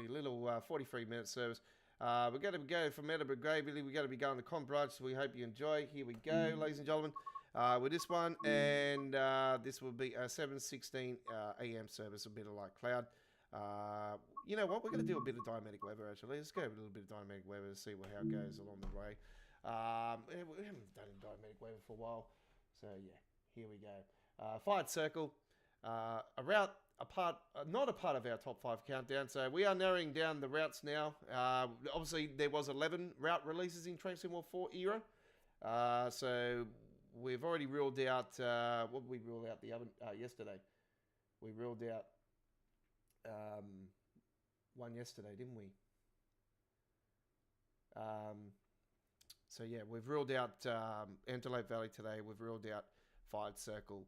little 43-minute service. We're going to go from Edinburgh Gravely. We're going to be going to Conbridge, so we hope you enjoy. Here we go, ladies and gentlemen, with this one, and this will be a 7:16 a.m. service, a bit of light cloud. You know what? We're going to do a bit of dynamic weather, actually. Let's go with a little bit of dynamic weather to see how it goes along the way. We haven't done dynamic weather for a while. So, yeah, here we go. Fired Circle. A route not a part of our top 5 countdown. So, we are narrowing down the routes now. Obviously, there was 11 route releases in Train Sim World 4 era. So, we've already ruled out... what did we rule out yesterday? We ruled out... one yesterday, didn't we? We've ruled out Antelope Valley today. We've ruled out Fired Circle.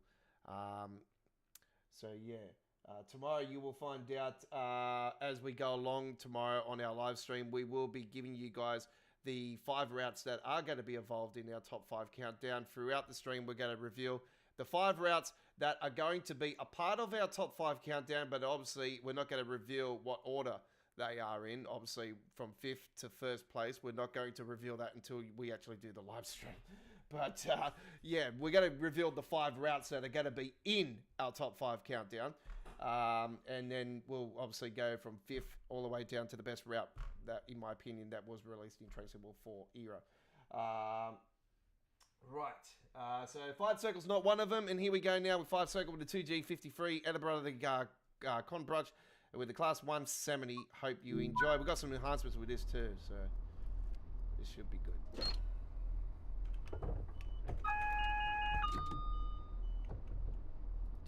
Tomorrow you will find out as we go along tomorrow on our live stream. We will be giving you guys the 5 routes that are going to be involved in our top 5 countdown. Throughout the stream, we're going to reveal the 5 routes that are going to be a part of our top 5 countdown, but obviously we're not going to reveal what order they are in. Obviously from 5th to 1st place, we're not going to reveal that until we actually do the live stream. But we're going to reveal the 5 routes that are going to be in our top 5 countdown. And then we'll obviously go from 5th all the way down to the best route that, in my opinion, that was released in Train Sim World 4 era. So Fired Circle's not one of them, and here we go now with Fired Circle with the 2G53 Edinburgh the Conbridge with the Class 170. Hope you enjoy. We've got some enhancements with this too, so this should be good.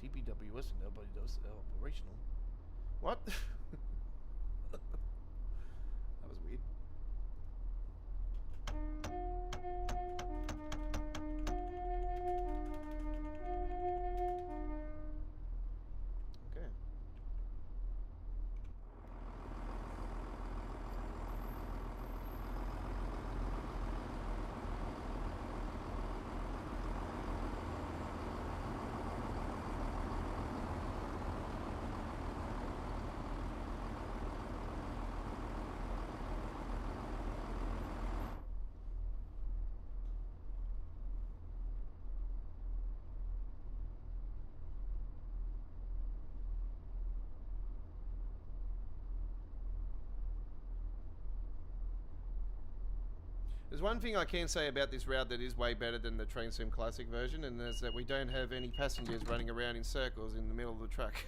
TPWS and nobody does operational. What? That was weird. There's one thing I can say about this route that is way better than the Train Sim Classic version, and that's that we don't have any passengers running around in circles in the middle of the track.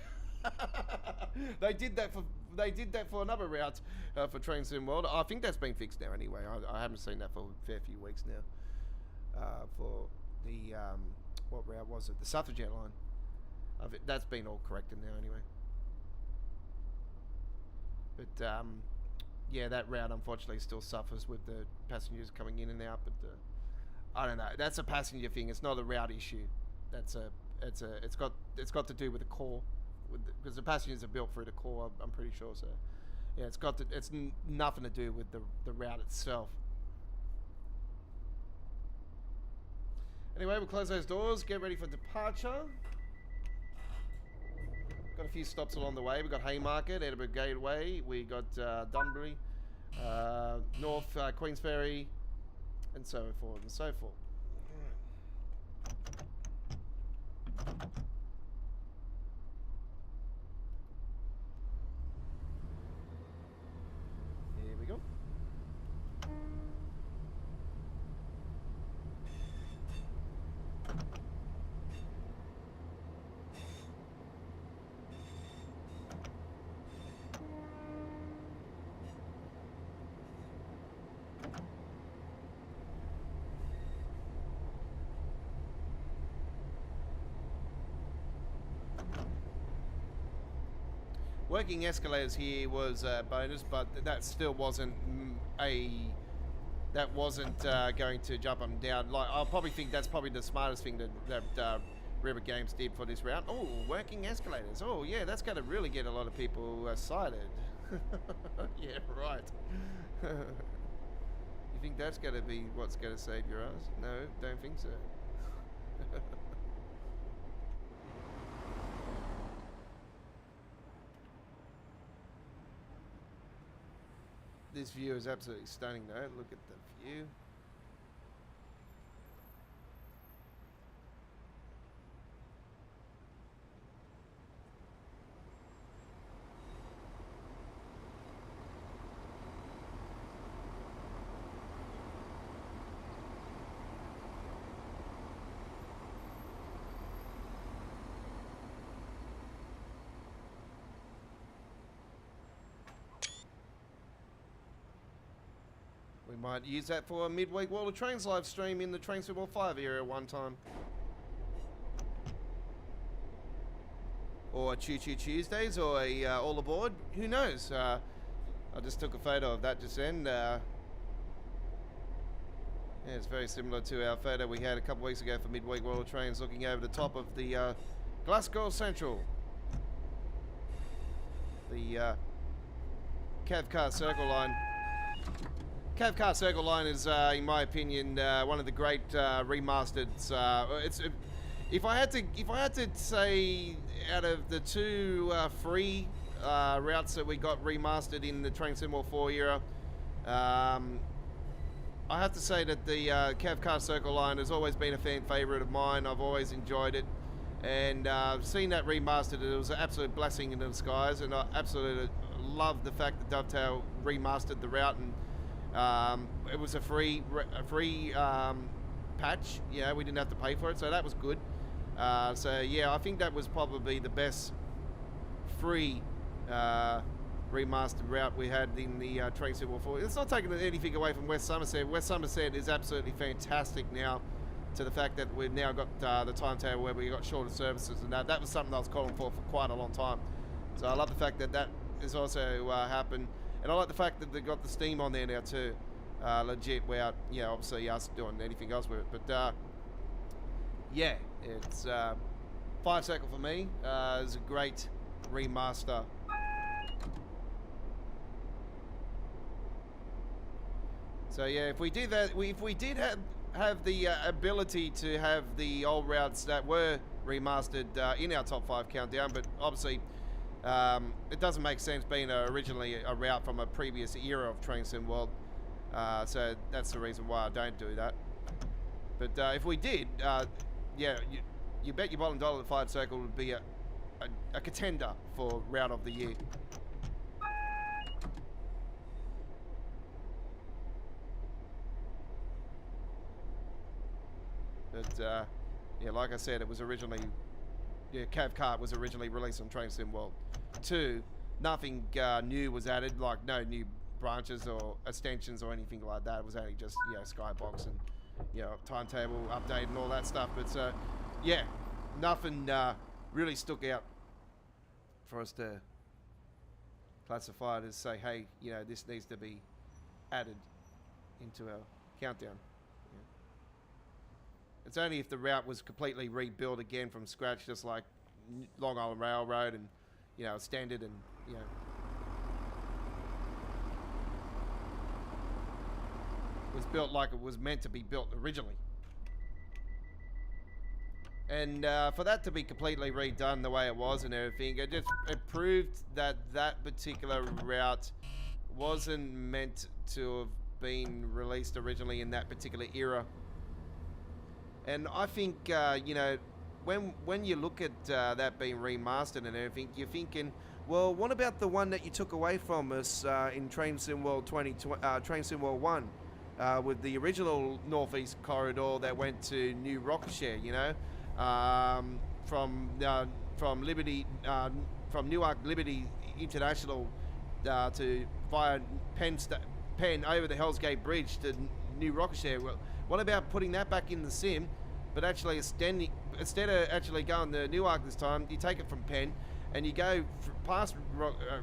They did that for another route for Train Sim World. I think that's been fixed now anyway. I haven't seen that for a fair few weeks now. For the what route was it? The Suffragette line. That's been all corrected now anyway. But yeah, that route unfortunately still suffers with the passengers coming in and out. But I don't know. That's a passenger thing. It's not a route issue. It's got to do with the core, because the passengers are built through the core. I'm pretty sure. So Yeah, it's nothing to do with the route itself. Anyway, we'll close those doors, get ready for departure. Got a few stops along the way. We got Haymarket, Edinburgh Gateway, we got Dunbury, North Queensferry, and so forth and so forth. Here we go. Working escalators here was a bonus, but that still wasn't going to jump up and down. Like, I'll probably think that's probably the smartest thing that River Games did for this round. Oh, working escalators. Oh, yeah, that's going to really get a lot of people excited. Yeah, right. You think that's going to be what's going to save your ass? No, don't think so. This view is absolutely stunning though. Look at the view. We might use that for a midweek World of Trains live stream in the Train Super 5 area one time. Or a Choo Choo Tuesdays, or a All Aboard. Who knows? I just took a photo of that just then. Yeah, it's very similar to our photo we had a couple weeks ago for midweek World of Trains, looking over the top of the Glasgow Central. The Cavcar Circle Line. Cavcar Circle Line is, in my opinion, one of the great remastered. If I had to say, out of the two free routes that we got remastered in the Train Sim 4 era, I have to say that the Cavcar Circle Line has always been a fan favourite of mine. I've always enjoyed it, and seeing that remastered, it was an absolute blessing in disguise, and I absolutely love the fact that Dovetail remastered the route, and it was a free patch. Yeah, we didn't have to pay for it, so that was good. So yeah, I think that was probably the best free remastered route we had in the Train Super 4. It's not taking anything away from West Sommerset. West Sommerset is absolutely fantastic now, to the fact that we've now got the timetable where we got shorter services, and that was something I was calling for quite a long time. So I love the fact that that has also happened. And I like the fact that they've got the Steam on there now too, legit, without, you know, obviously us doing anything else with it. But yeah, it's 5 Circle for me. It's a great remaster. So yeah, if we did that, if we did have the ability to have the old routes that were remastered in our top 5 countdown, but obviously. It doesn't make sense being originally a route from a previous era of Train Sim World, so that's the reason why I don't do that. But if we did, yeah, you bet your bottom dollar the 5 Circle would be a contender for Route of the Year. But yeah, like I said, it was originally. Yeah, Cavcar was originally released on Train Sim World 2. Nothing new was added, like no new branches or extensions or anything like that. It was only just, you know, Skybox and, you know, timetable update and all that stuff. But yeah, nothing really stuck out for us to classify it as, say, hey, you know, this needs to be added into our countdown. It's only if the route was completely rebuilt again from scratch, just like Long Island Railroad and, you know, standard and, you know. was built like it was meant to be built originally. And for that to be completely redone the way it was and everything, it proved that that particular route wasn't meant to have been released originally in that particular era. And I think, you know, when you look at that being remastered and everything, you're thinking, well, what about the one that you took away from us in Train Sim World 1 with the original Northeast Corridor that went to New Rockshire, you know? From Liberty, from Newark Liberty International to via Penn over the Hell's Gate Bridge to New Rockshire. Well, what about putting that back in the sim, but actually instead of actually going to Newark this time, you take it from Penn and you go past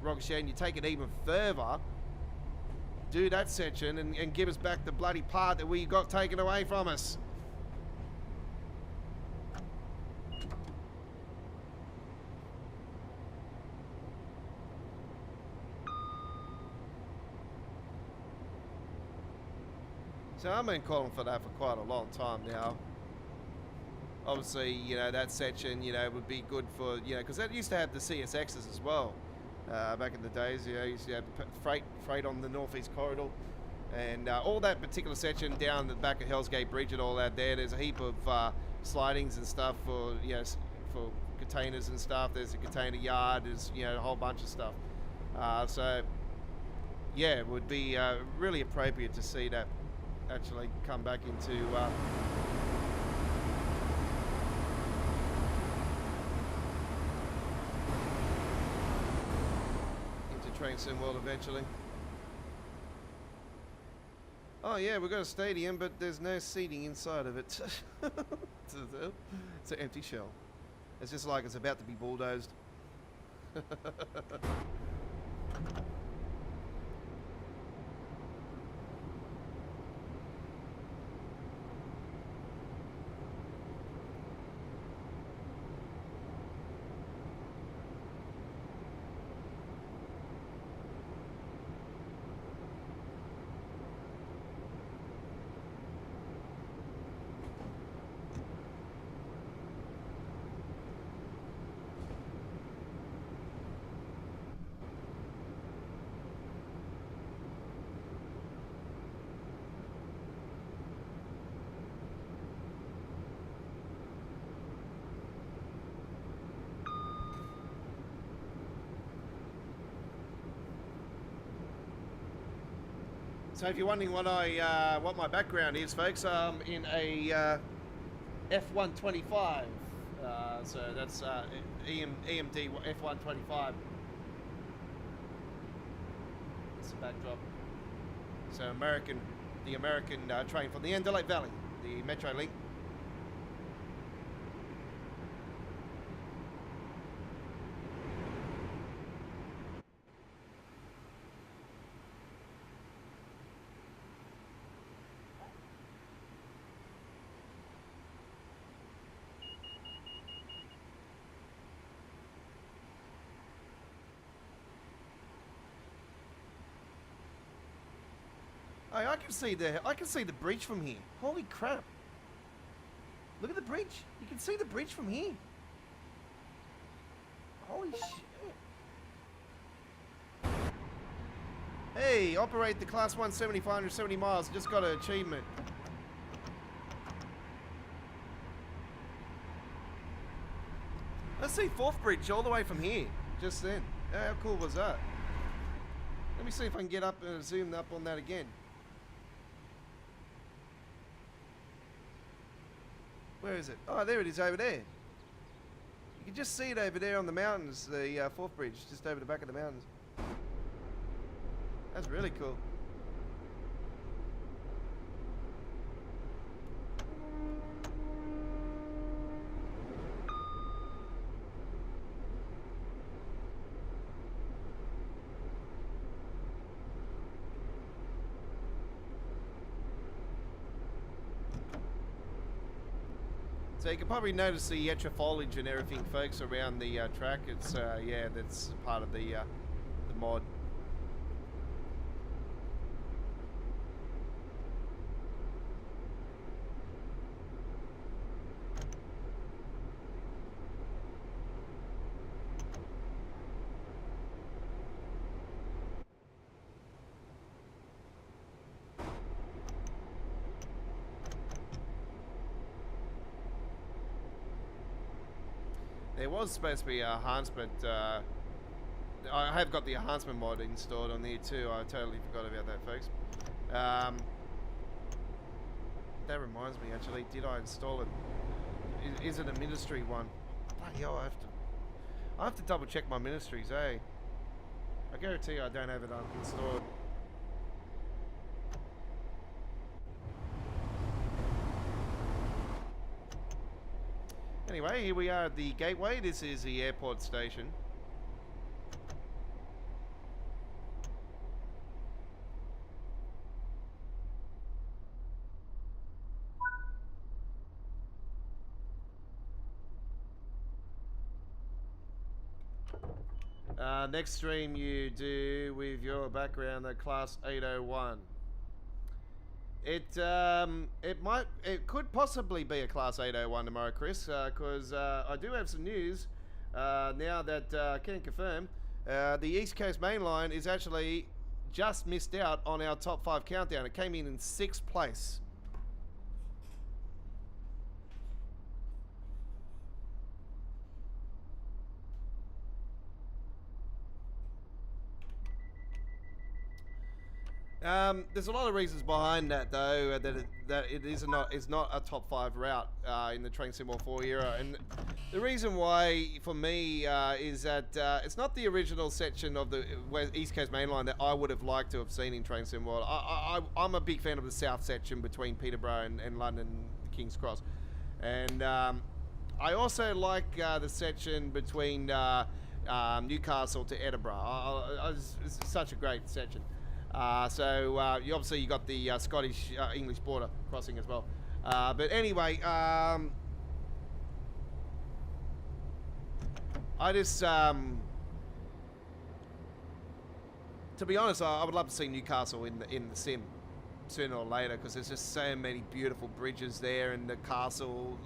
Rockshire and you take it even further, do that section and give us back the bloody part that we got taken away from us. So I've been calling for that for quite a long time now. Obviously, you know, that section, you know, would be good for, you know, because that used to have the CSXs as well. Back in the days, you know, used to have freight on the Northeast Corridor. And all that particular section down the back of Hell's Gate Bridge and all that there, there's a heap of slidings and stuff for, you know, for containers and stuff. There's a container yard, there's, you know, a whole bunch of stuff. So, yeah, it would be really appropriate to see that actually come back into Train Sim World eventually. Oh yeah, we've got a stadium, but there's no seating inside of it. It's an empty shell. It's just like it's about to be bulldozed. So if you're wondering what what my background is, folks, I'm in a F125. So that's EMD F125. That's the backdrop. So the American train from the Antelope Valley, the Metro Link. Hey, I can see the bridge from here. Holy crap. Look at the bridge. You can see the bridge from here. Holy shit. Hey, operate the Class 1 7570 miles. Just got an achievement. Let's see Fourth Bridge all the way from here. Just then. How cool was that? Let me see if I can get up and zoom up on that again. Where is it? Oh, there it is over there. You can just see it over there on the mountains, the Fourth Bridge, just over the back of the mountains. That's really cool. So you can probably notice the extra foliage and everything, folks, around the track. It's yeah, that's part of the mod. There was supposed to be a enhancement. I have got the enhancement mod installed on there too. I totally forgot about that, folks. That reminds me, actually, did I install it? Is it a ministry one? Bloody hell, I have to double check my ministries, eh? I guarantee you I don't have it installed. Anyway, here we are at the gateway. This is the airport station. Next stream you do with your background, the Class 801. It could possibly be a Class 801 tomorrow, Chris, because I do have some news now that I can confirm. The East Coast Main Line is actually just missed out on our top 5 countdown. It came in 6th place. There's a lot of reasons behind that, though, that it is not a top 5 route in the Train Sim World 4 era, and the reason why for me is that it's not the original section of the East Coast Main Line that I would have liked to have seen in Train Sim World. I'm a big fan of the south section between Peterborough and London, King's Cross, and I also like the section between Newcastle to Edinburgh. It's such a great section. You obviously you got the Scottish English border crossing as well. But anyway, I just to be honest, I would love to see Newcastle in the sim sooner or later, because there's just so many beautiful bridges there, and the castle,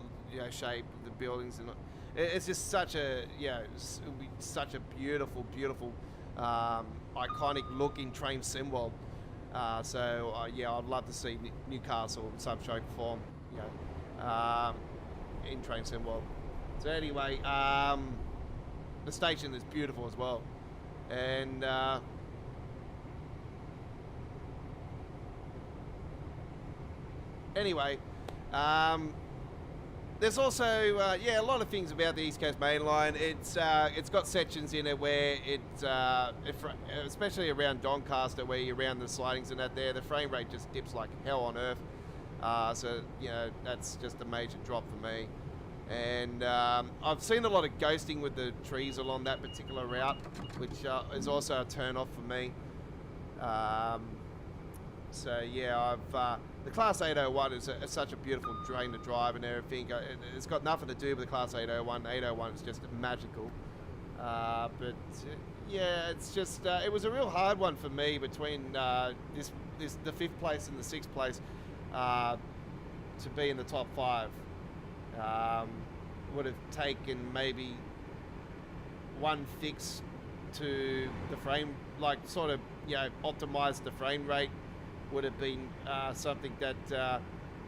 shape of the buildings, and it's just such a it'll be such a beautiful iconic look in Train Sim World. I'd love to see Newcastle in some shape or form, in Train Sim World. So anyway, the station is beautiful as well, and anyway, there's also a lot of things about the East Coast Main Line. It's got sections in it where especially around Doncaster, where you're around the slidings and that there, the frame rate just dips like hell on earth. That's just a major drop for me. And I've seen a lot of ghosting with the trees along that particular route, which is also a turn off for me. The Class 801 is such a beautiful train to drive and everything. It's got nothing to do with the Class 801. 801 is just magical. It's just it was a real hard one for me between the 5th place and the 6th place to be in the top 5. Would have taken maybe one fix to the frame, optimize the frame rate. Would have been something that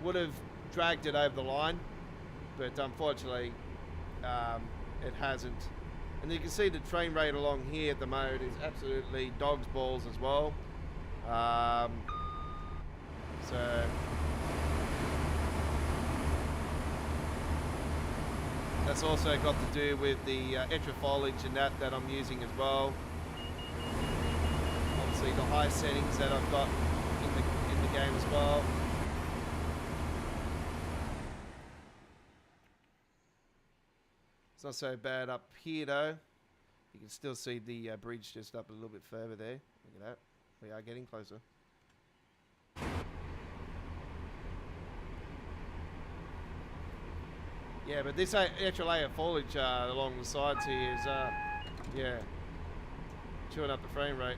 would have dragged it over the line, but unfortunately it hasn't. And you can see the train rate along here at the moment is absolutely dog's balls as well. That's also got to do with the extra foliage and that I'm using as well. Obviously the high settings that I've got in the game as well. It's not so bad up here though. You can still see the bridge just up a little bit further there. Look at that. We are getting closer. Yeah, but this extra layer of foliage along the sides here is, chewing up the frame rate.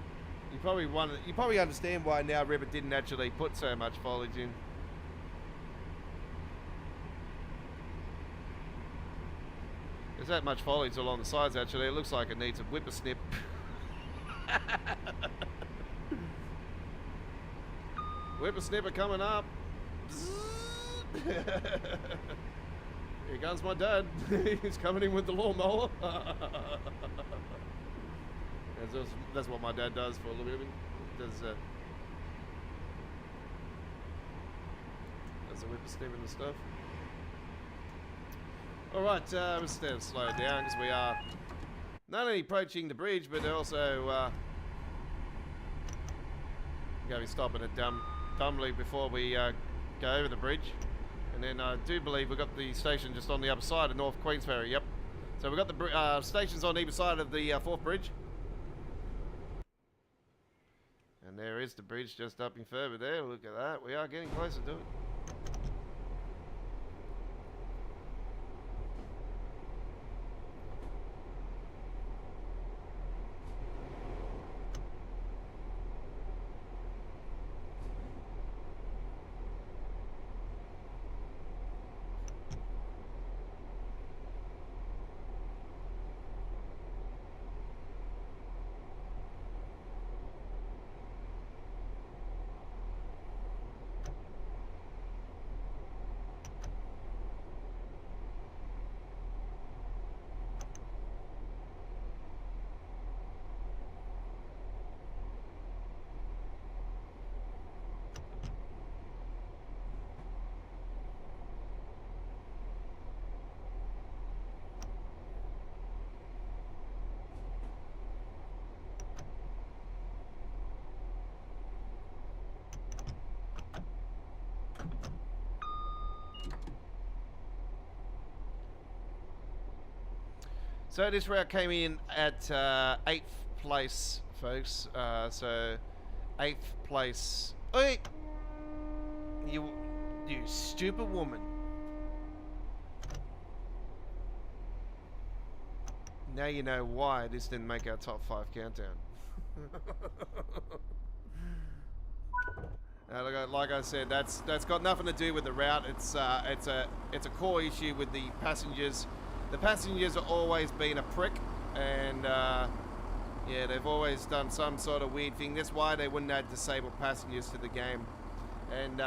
You probably understand why now Ribbit didn't actually put so much foliage in. There's that much foliage along the sides actually. It looks like it needs a whippersnip. Whippersnipper coming up. Here comes my dad. He's coming in with the lawnmower. That's what my dad does for a little bit. Does the whippersnapper and stuff. Alright, let's slow it down because we are not only approaching the bridge, but also going to be stopping it dumbly before we go over the bridge. And then I do believe we've got the station just on the other side of North Queensferry, yep. So we've got the stations on either side of the fourth bridge. And there is the bridge just up in further there, look at that, we are getting closer to it. So this route came in at 8th place, folks. So 8th place. Oi! You stupid woman. Now you know why this didn't make our top 5 countdown. Like I said, that's got nothing to do with the route. It's a core issue with the passengers. The passengers have always been a prick, and yeah, they've always done some sort of weird thing. That's why they wouldn't add disabled passengers to the game. And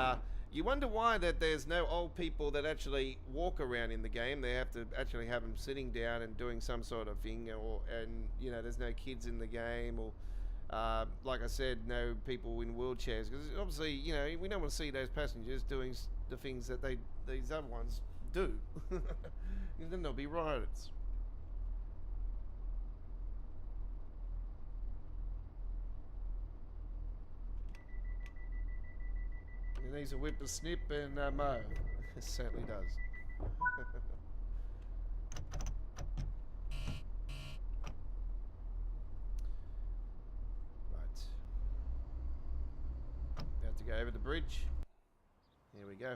you wonder why that there's no old people that actually walk around in the game. They have to actually have them sitting down and doing some sort of thing, and you know, there's no kids in the game, or like I said, no people in wheelchairs, because obviously, you know, we don't want to see those passengers doing the things that these other ones do. And then there'll be riots. It needs a whip, a snip, and mow. It certainly does. Right. About to go over the bridge. Here we go.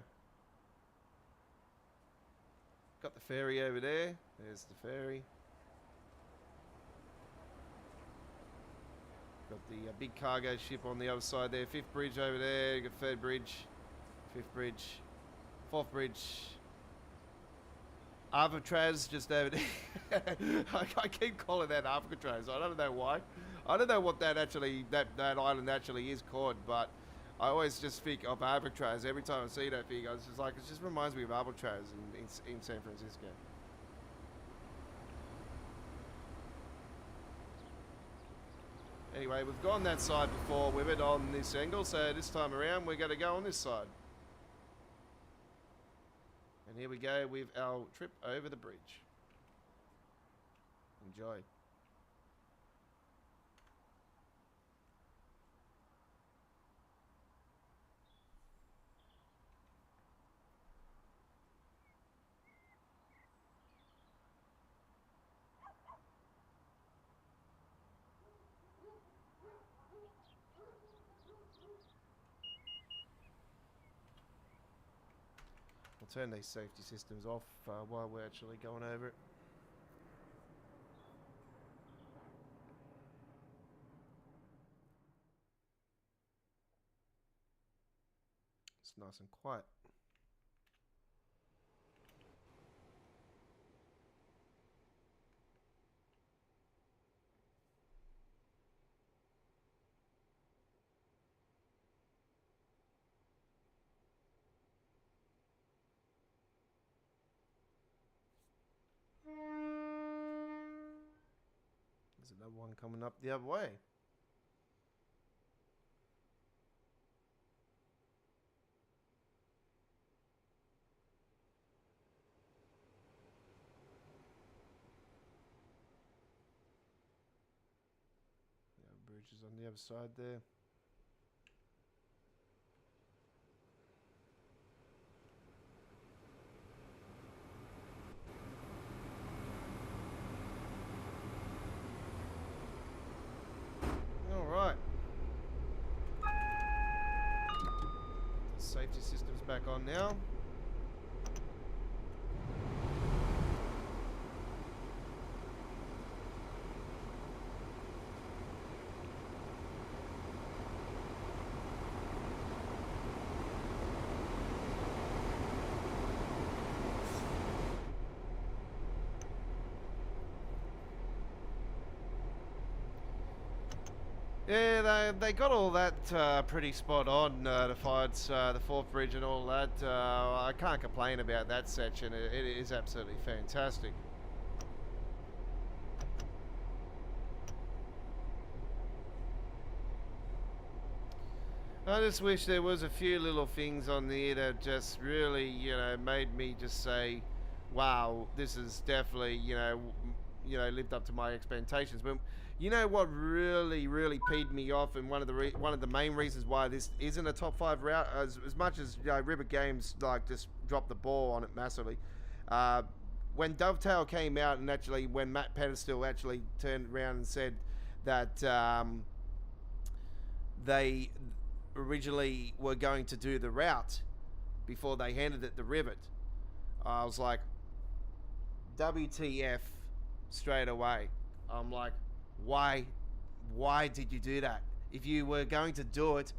Got the ferry over there. There's the ferry. Got the big cargo ship on the other side there. 5th bridge over there. You got 3rd bridge, 5th bridge, 4th bridge. Alcatraz just over there. I keep calling that Alcatraz. I don't know why. I don't know what that island actually is called, but I always just think of Alcatraz every time I see that thing. I was just like, it just reminds me of Alcatraz in San Francisco. Anyway, we've gone that side before. We went on this angle, so this time around we're going to go on this side. And here we go with our trip over the bridge. Enjoy. We'll turn these safety systems off while we're actually going over it. It's nice and quiet. There's another one coming up the other way. The bridge is on the other side there. Alright. The safety system's back on now. Yeah, they got all that pretty spot on, the fights, the fourth bridge and all that. I can't complain about that section. It is absolutely fantastic. I just wish there was a few little things on there that just really, you know, made me just say, wow, this is definitely, you know, lived up to my expectations. But you know what really peed me off, and one of the main reasons why this isn't a top 5 route, as much as, you know, Ribbit Games like just dropped the ball on it massively. When Dovetail came out, and actually when Matt Pedestal actually turned around and said that they originally were going to do the route before they handed it to Ribbit, I was like, WTF straight away. I'm like, why did you do that? If you were going to do it,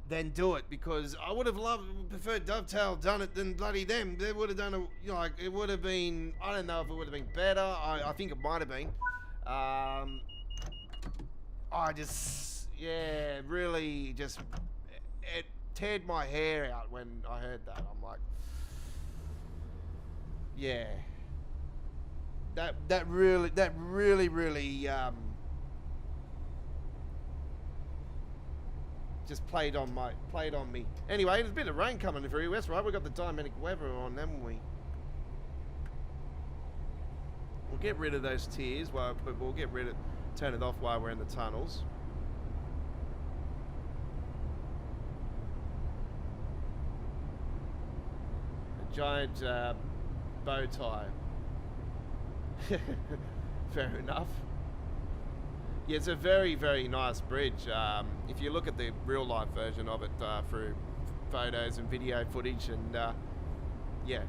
then do it, because I would have preferred Dovetail done it than bloody them. They would have done it, you know, like, it would have been, I don't know if it would have been better. I think it might have been. I just, yeah, really just, it teared my hair out when I heard that. I'm like, yeah. That really just played on me. Anyway, there's a bit of rain coming through. That's right. We got the dynamic weather on, haven't we? We'll get rid of those tiers, but we'll turn it off while we're in the tunnels. A giant bow tie. Fair enough. Yeah, it's a very nice bridge. If you look at the real life version of it through photos and video footage, and yeah.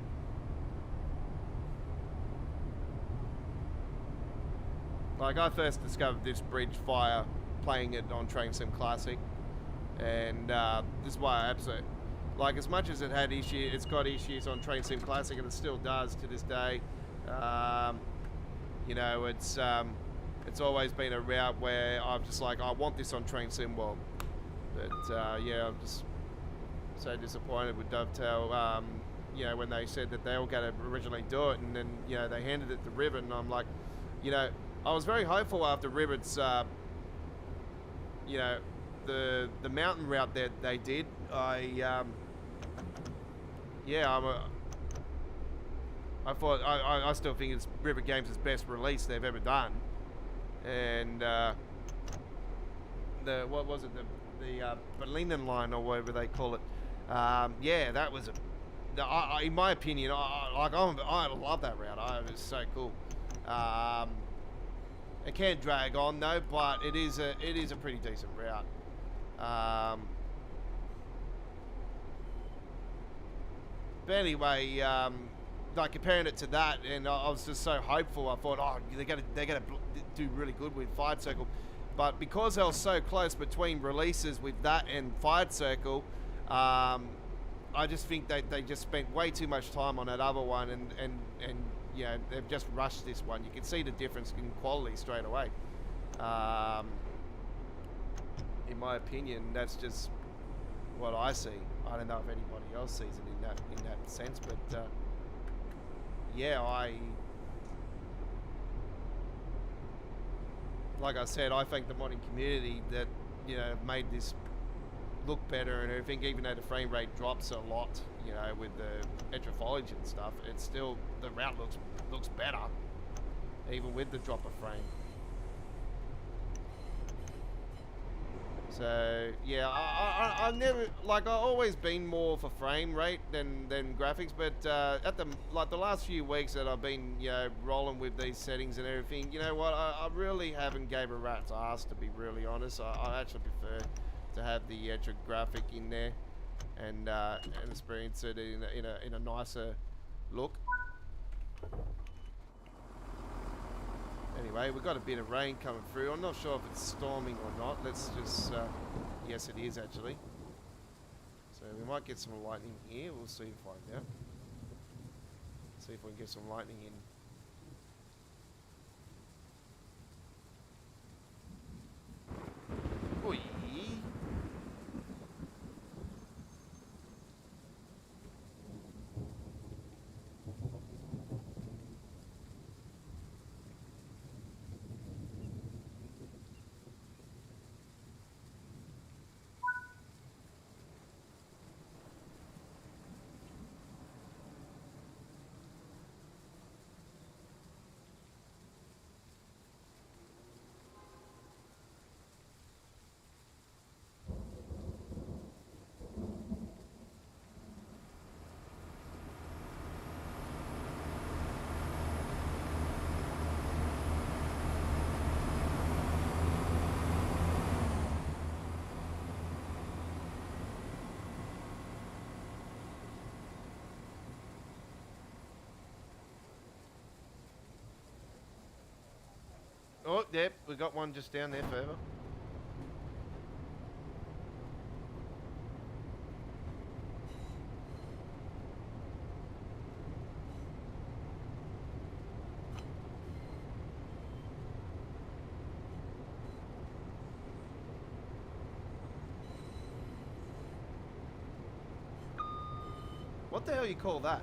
Like, I first discovered this bridge via playing it on Train Sim Classic, and this is why I absolutely, like, as much as it had issues, it's got issues on Train Sim Classic, and it still does to this day. You know, it's always been a route where I'm just like, I want this on Train Sim World. But yeah, I'm just so disappointed with Dovetail. You know, when they said that they were going to originally do it, and then, you know, they handed it to Ribbit, and I'm like, you know, I was very hopeful after Ribbit's, you know, the mountain route that they did. Yeah, I thought, I still think it's Ribbit Games' best release they've ever done. And what was it, the Berlinen line, or whatever they call it. Yeah, that was in my opinion, I love that route. It was so cool. It can drag on though, but it is a pretty decent route. But anyway, like, comparing it to that, and I was just so hopeful. I thought, oh, they're gonna do really good with Fired Circle, but because they were so close between releases with that and Fired Circle, I just think they just spent way too much time on that other one, and you know, they've just rushed this one. You can see the difference in quality straight away. In my opinion, that's just what I see. I don't know if anybody else sees it in that sense, but yeah, like I said, I thank the modding community that, you know, made this look better and everything. Even though the frame rate drops a lot, you know, with the extra foliage and stuff, it's still, the route looks better, even with the drop of frame. So yeah, I've never, like, I've always been more for frame rate than graphics, but at the last few weeks that I've been, you know, rolling with these settings and everything, you know what, I really haven't gave a rat's ass, to be really honest. I actually prefer to have the extra graphic in there and experience it in a nicer look. Anyway, we've got a bit of rain coming through. I'm not sure if it's storming or not. Let's just... yes, it is, actually. So we might get some lightning here. We'll see and find out. See if we can get some lightning in. Oi. Oh, yep, we got one just down there further. What the hell you call that?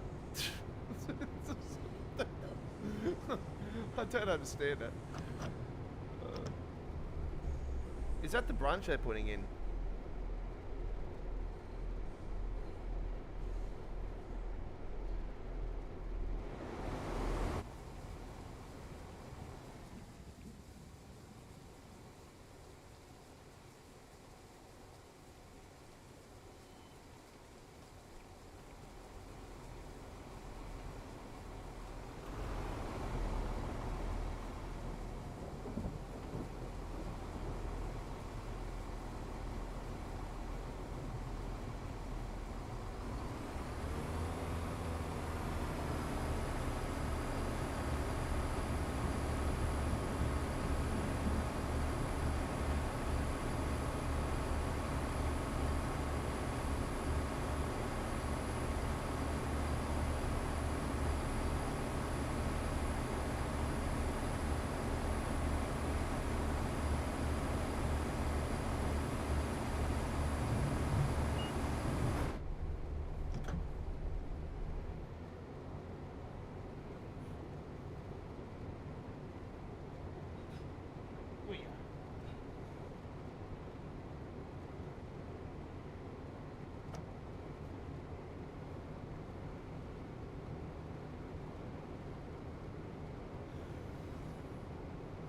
I don't understand that. Is that the brunch they're putting in?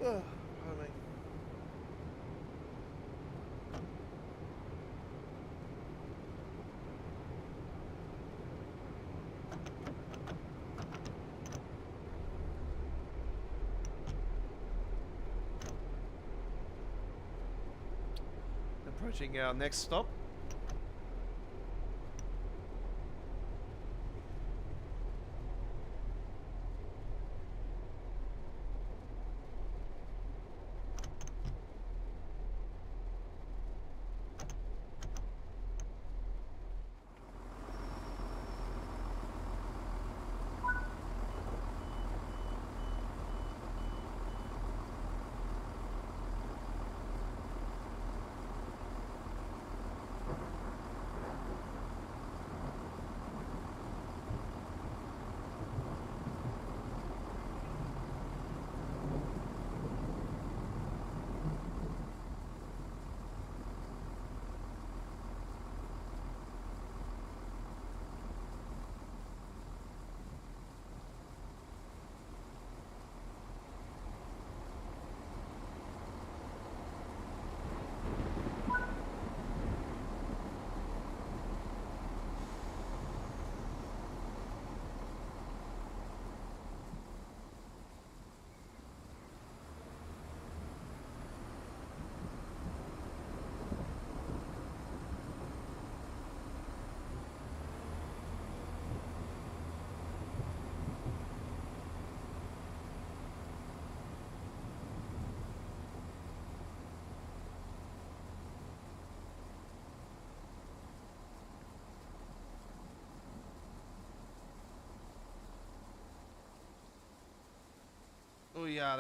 Oh, pardon me. Approaching our next stop.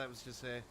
that was just there.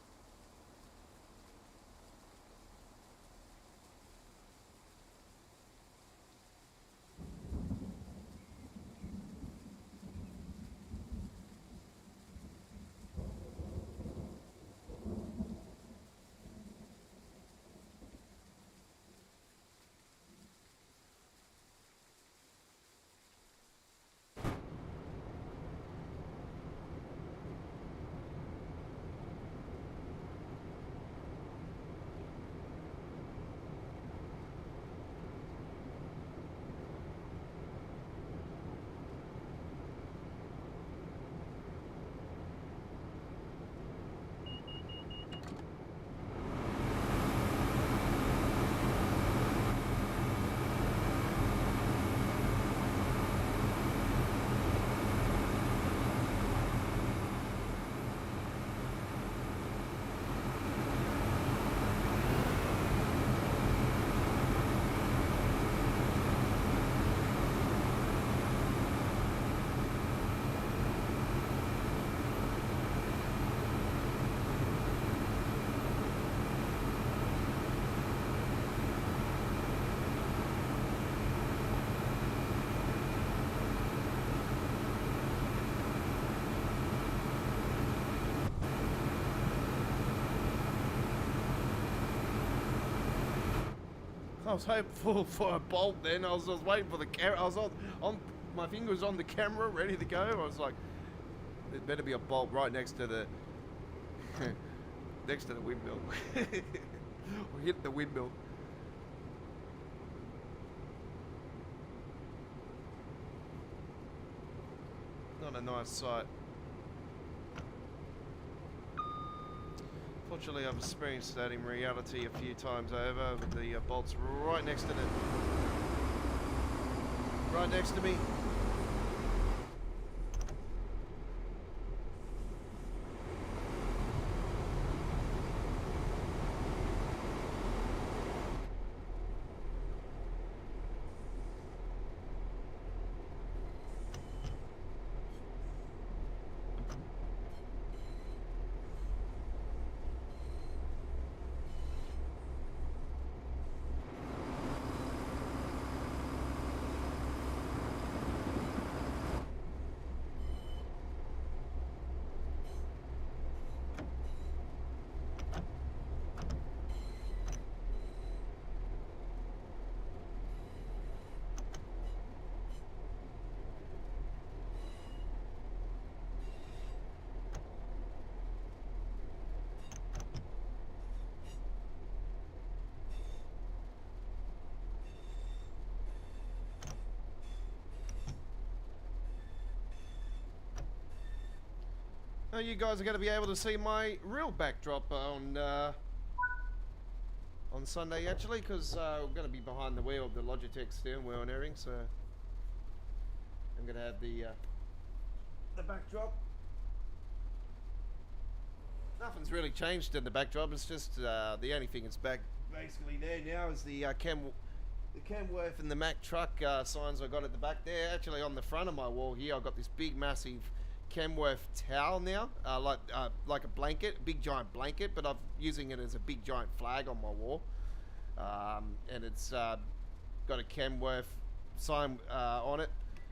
I was hopeful for a bolt then. I was waiting for the camera. I was on my finger was on the camera, ready to go. I was like, there better be a bolt right next to the next to the windmill. Or hit the windmill. Not a nice sight. Fortunately, I've experienced that in reality a few times over, with the bolts right next to me. Now you guys are going to be able to see my real backdrop on Sunday, actually, because we're going to be behind the wheel of the Logitech steering wheel and everything, so I'm going to have the backdrop. Nothing's really changed in the backdrop. It's just the only thing that's back basically there now is the Kenworth and the Mack truck signs I got at the back there. Actually, on the front of my wall here, I've got this big, massive Kenworth towel now, like a blanket, a big giant blanket, but I'm using it as a big giant flag on my wall, and it's got a Kenworth sign on it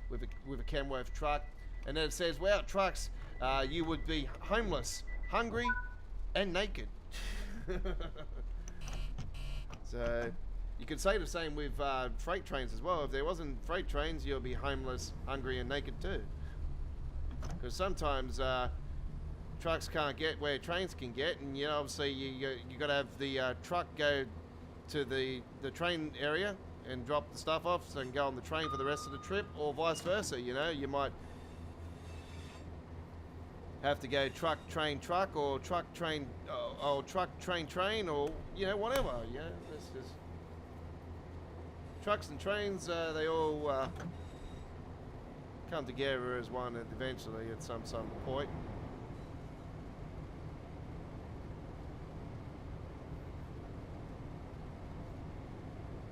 with a Kenworth truck, and then it says, "Without trucks, you would be homeless, hungry, and naked." So you could say the same with freight trains as well. If there wasn't freight trains, you'll be homeless, hungry, and naked too. Because sometimes trucks can't get where trains can get, and obviously you got to have the truck go to the train area and drop the stuff off, so you can go on the train for the rest of the trip, or vice versa. You might have to go truck, or truck, train, or truck, train, or whatever. That's just trucks and trains. They all come together as one eventually at some point.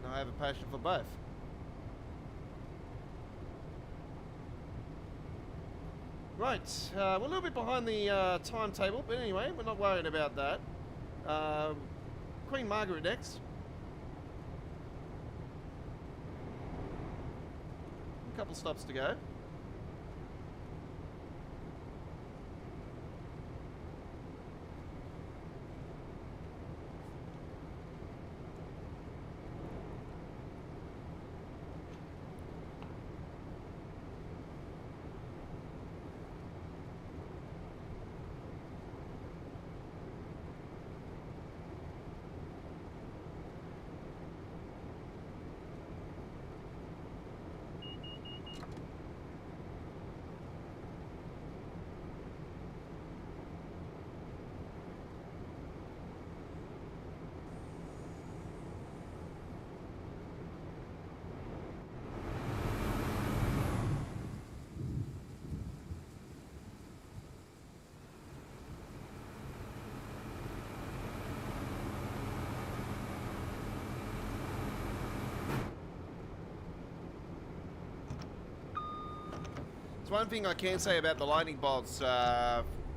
And I have a passion for both. Right, we're a little bit behind the timetable, but anyway, we're not worried about that. Queen Margaret next. A couple stops to go. It's one thing I can say about the lightning bolts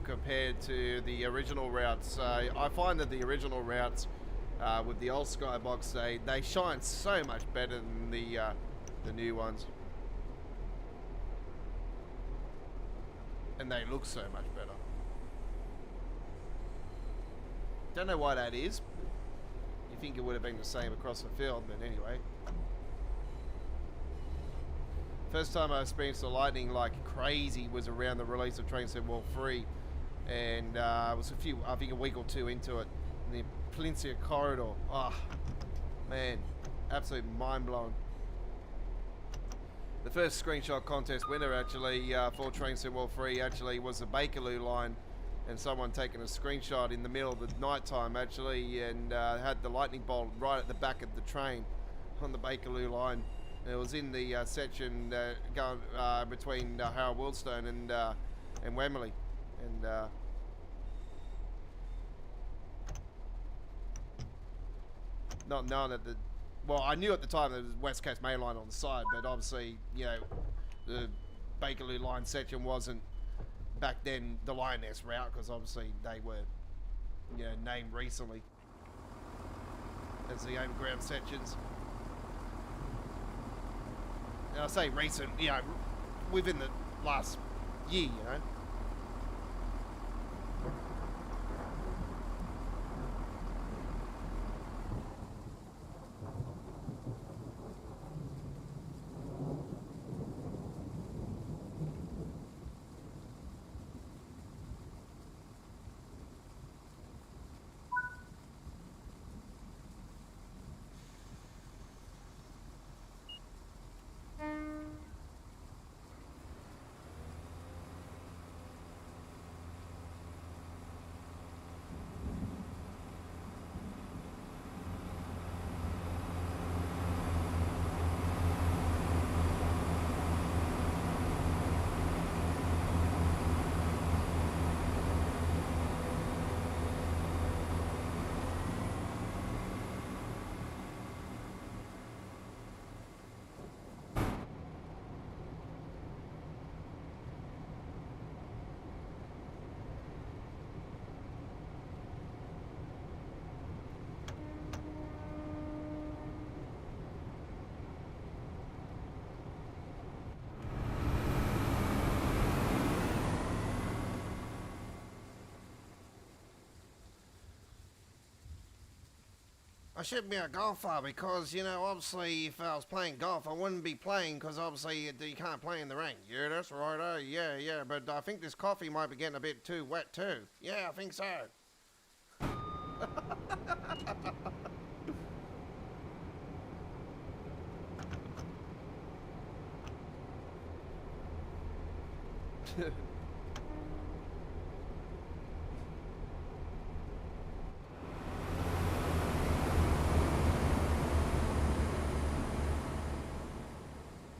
compared to the original routes. I find that the original routes with the old skybox, they shine so much better than the new ones, and they look so much better. Don't know why that is. You think it would have been the same across the field, but anyway. First time I experienced the lightning like crazy was around the release of Train Set World 3, and it was I think a week or two into it, in the Peninsula Corridor. Oh, man, absolute mind-blowing. The first screenshot contest winner actually for Train Set World 3 actually was the Bakerloo line, and someone taking a screenshot in the middle of the night time actually, and had the lightning bolt right at the back of the train on the Bakerloo line. It was in the section going between Harold Wildstone and Wembley, and not knowing that well, I knew at the time there was West Coast Main Line on the side, but obviously, you know, the Bakerloo line section wasn't back then the Lioness route, because obviously they were, you know, named recently as the overground sections. And I say recent, you know, within the last year, you know. I shouldn't be a golfer because, you know, obviously if I was playing golf, I wouldn't be playing because obviously you can't play in the rain. Yeah, that's right. Yeah, but I think this coffee might be getting a bit too wet too. Yeah, I think so.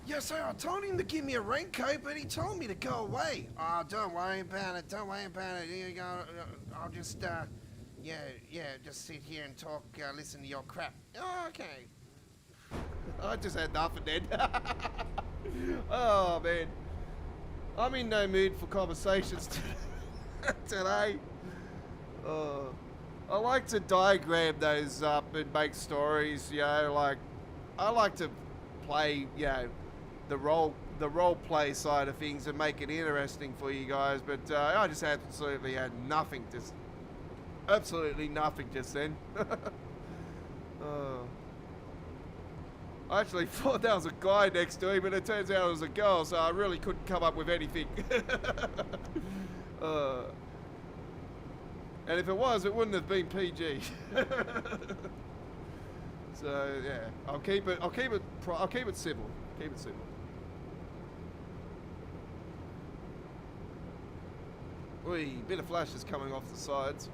Yes, sir, I told him to give me a raincoat, but he told me to go away. Oh, don't worry about it. You go, I'll just, just sit here and talk, listen to your crap. Oh, okay. I just had nothing then. Oh, man. I'm in no mood for conversations today. I like to diagram those up and make stories, you know, like, I like to play, you know, the role play side of things and make it interesting for you guys, but I just absolutely had nothing, just absolutely nothing just then. I actually thought there was a guy next to him, but it turns out it was a girl, so I really couldn't come up with anything. And if it was, it wouldn't have been PG. So yeah, I'll keep it civil. Keep it civil. Oi, bit of flashes coming off the sides.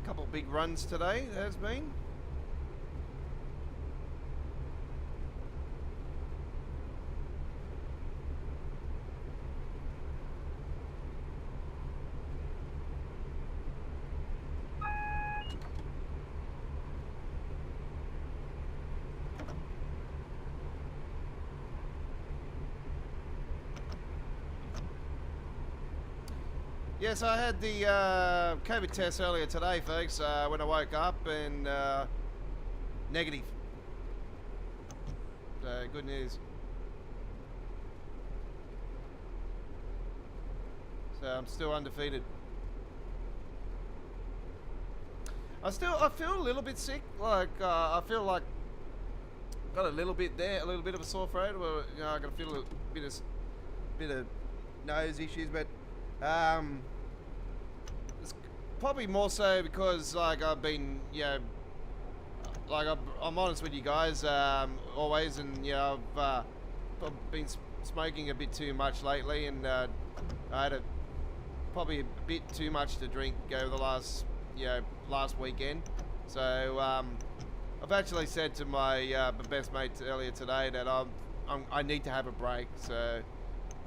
Couple big runs today, there has been. Yes, I had the COVID test earlier today, folks, when I woke up, and negative. So, good news. So, I'm still undefeated. I feel a little bit sick, like, I feel like got a little bit there, a little bit of a sore throat, or, you know, I gotta feel a bit of nose issues, but it's probably more so because, like, I've been, you know, like, I'm honest with you guys, always, and, you know, I've been smoking a bit too much lately, and I had probably a bit too much to drink over the last weekend. So I've actually said to my best mate earlier today that I need to have a break. So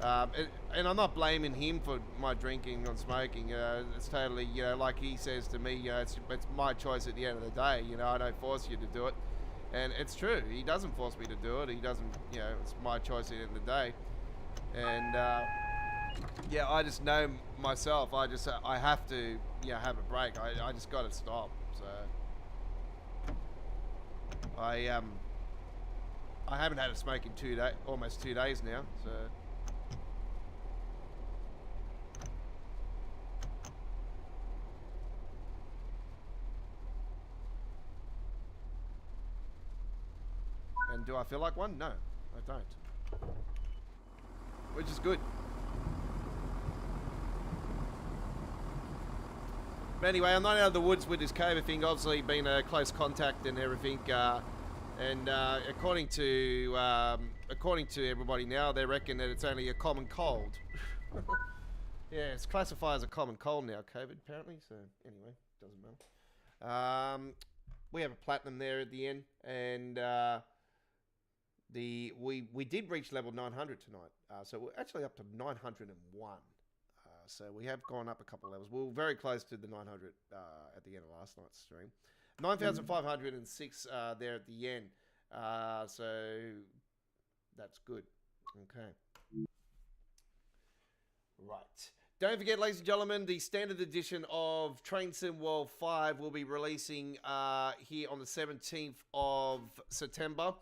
and I'm not blaming him for my drinking or smoking. It's totally, you know, like he says to me, you know, it's my choice at the end of the day. You know, I don't force you to do it, and it's true. He doesn't force me to do it. He doesn't, you know, it's my choice at the end of the day. And yeah, I just know myself. I have to, you know, have a break. I just got to stop. So I haven't had a smoke in almost 2 days now. So and do I feel like one? No, I don't. Which is good. But anyway, I'm not out of the woods with this COVID thing. Obviously, been a close contact and everything. And according to everybody now, they reckon that it's only a common cold. Yeah, it's classified as a common cold now, COVID, apparently. So anyway, doesn't matter. We have a platinum there at the end, and we did reach level 900 tonight. So we're actually up to 901. So we have gone up a couple levels. We were very close to the 900 at the end of last night's stream. 9,506 there at the end. So that's good. Okay. Right. Don't forget, ladies and gentlemen, the standard edition of Train Sim World 5 will be releasing here on the 17th of September.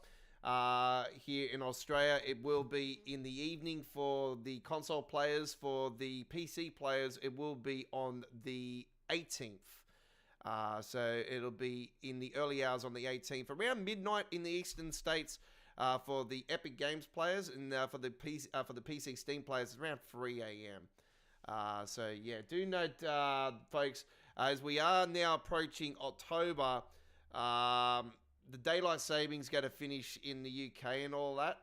Here in Australia, it will be in the evening for the console players. For the PC players, it will be on the 18th. So it'll be in the early hours on the 18th, around midnight in the eastern states. For the Epic Games players, and for the PC Steam players, it's around 3 a.m. So yeah, do note, folks, as we are now approaching October, the daylight savings going to finish in the UK and all that.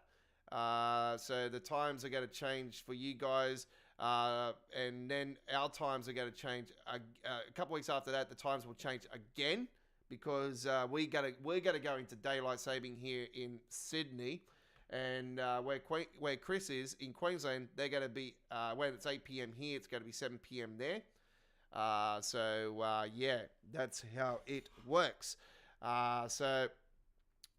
So the times are going to change for you guys. And then our times are going to change a couple weeks after that. The times will change again because we're gonna go into daylight saving here in Sydney, and where Chris is in Queensland, they're going to be when it's 8 p.m. here, it's going to be 7 p.m. there. So yeah, that's how it works. So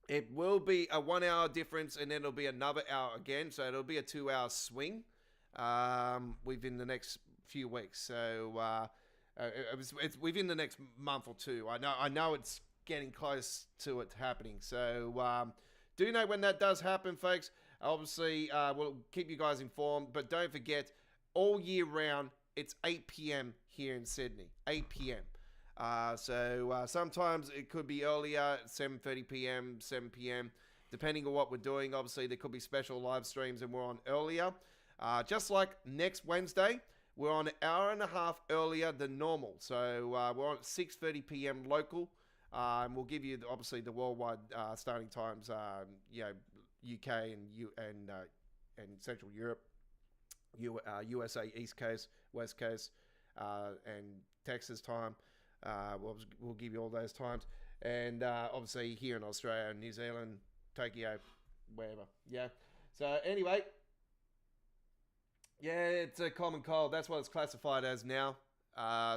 it will be a 1 hour difference, and then it'll be another hour again. So it'll be a 2 hour swing within the next few weeks. So it's within the next month or two. I know it's getting close to it happening. So do know when that does happen, folks. Obviously, we'll keep you guys informed. But don't forget, all year round, it's 8 p.m. here in Sydney. 8 p.m. So sometimes it could be earlier, 7:30 p.m., 7 p.m., depending on what we're doing. Obviously, there could be special live streams and we're on earlier. Just like next Wednesday, we're on an hour and a half earlier than normal. So we're on at 6:30 p.m. local. And we'll give you, obviously, the worldwide starting times, UK and Central Europe, USA, East Coast, West Coast, and Texas time. We'll give you all those times. And obviously here in Australia, New Zealand, Tokyo, wherever. Yeah. So anyway, yeah, it's a common cold. That's what it's classified as now.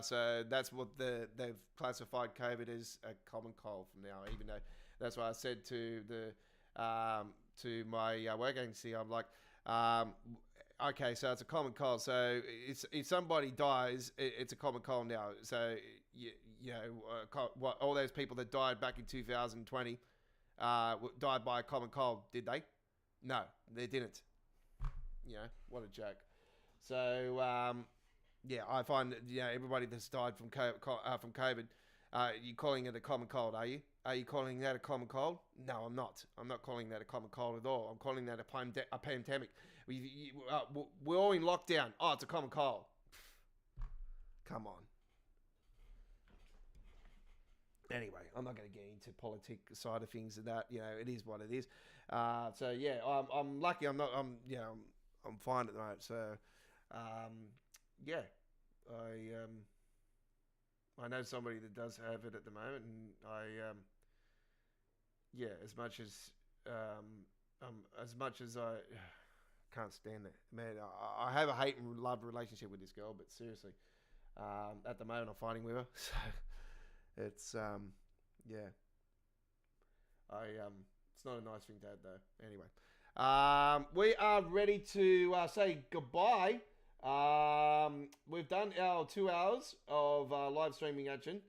So that's what they've classified COVID as, a common cold from now. Even though that's what I said to to my work agency. I'm like, okay, so it's a common cold. So if somebody dies, it's a common cold now. So what all those people that died back in 2020 died by a common cold, did they? No, they didn't. What a joke. So yeah, I find that, everybody that's died from COVID, you're calling it a common cold, are you? Are you calling that a common cold? No, I'm not. I'm not calling that a common cold at all. I'm calling that a pandemic. We're all in lockdown. Oh, it's a common cold. Come on. Anyway, I'm not going to get into politics side of things and that. It is what it is. So yeah, I'm lucky. I'm fine at the moment. So yeah, I know somebody that does have it at the moment, and as much as I can't stand it, man. I have a hate and love relationship with this girl, but seriously, at the moment I'm fighting with her. So it's yeah. It's not a nice thing to have though. Anyway, we are ready to say goodbye. We've done our 2 hours of live streaming action.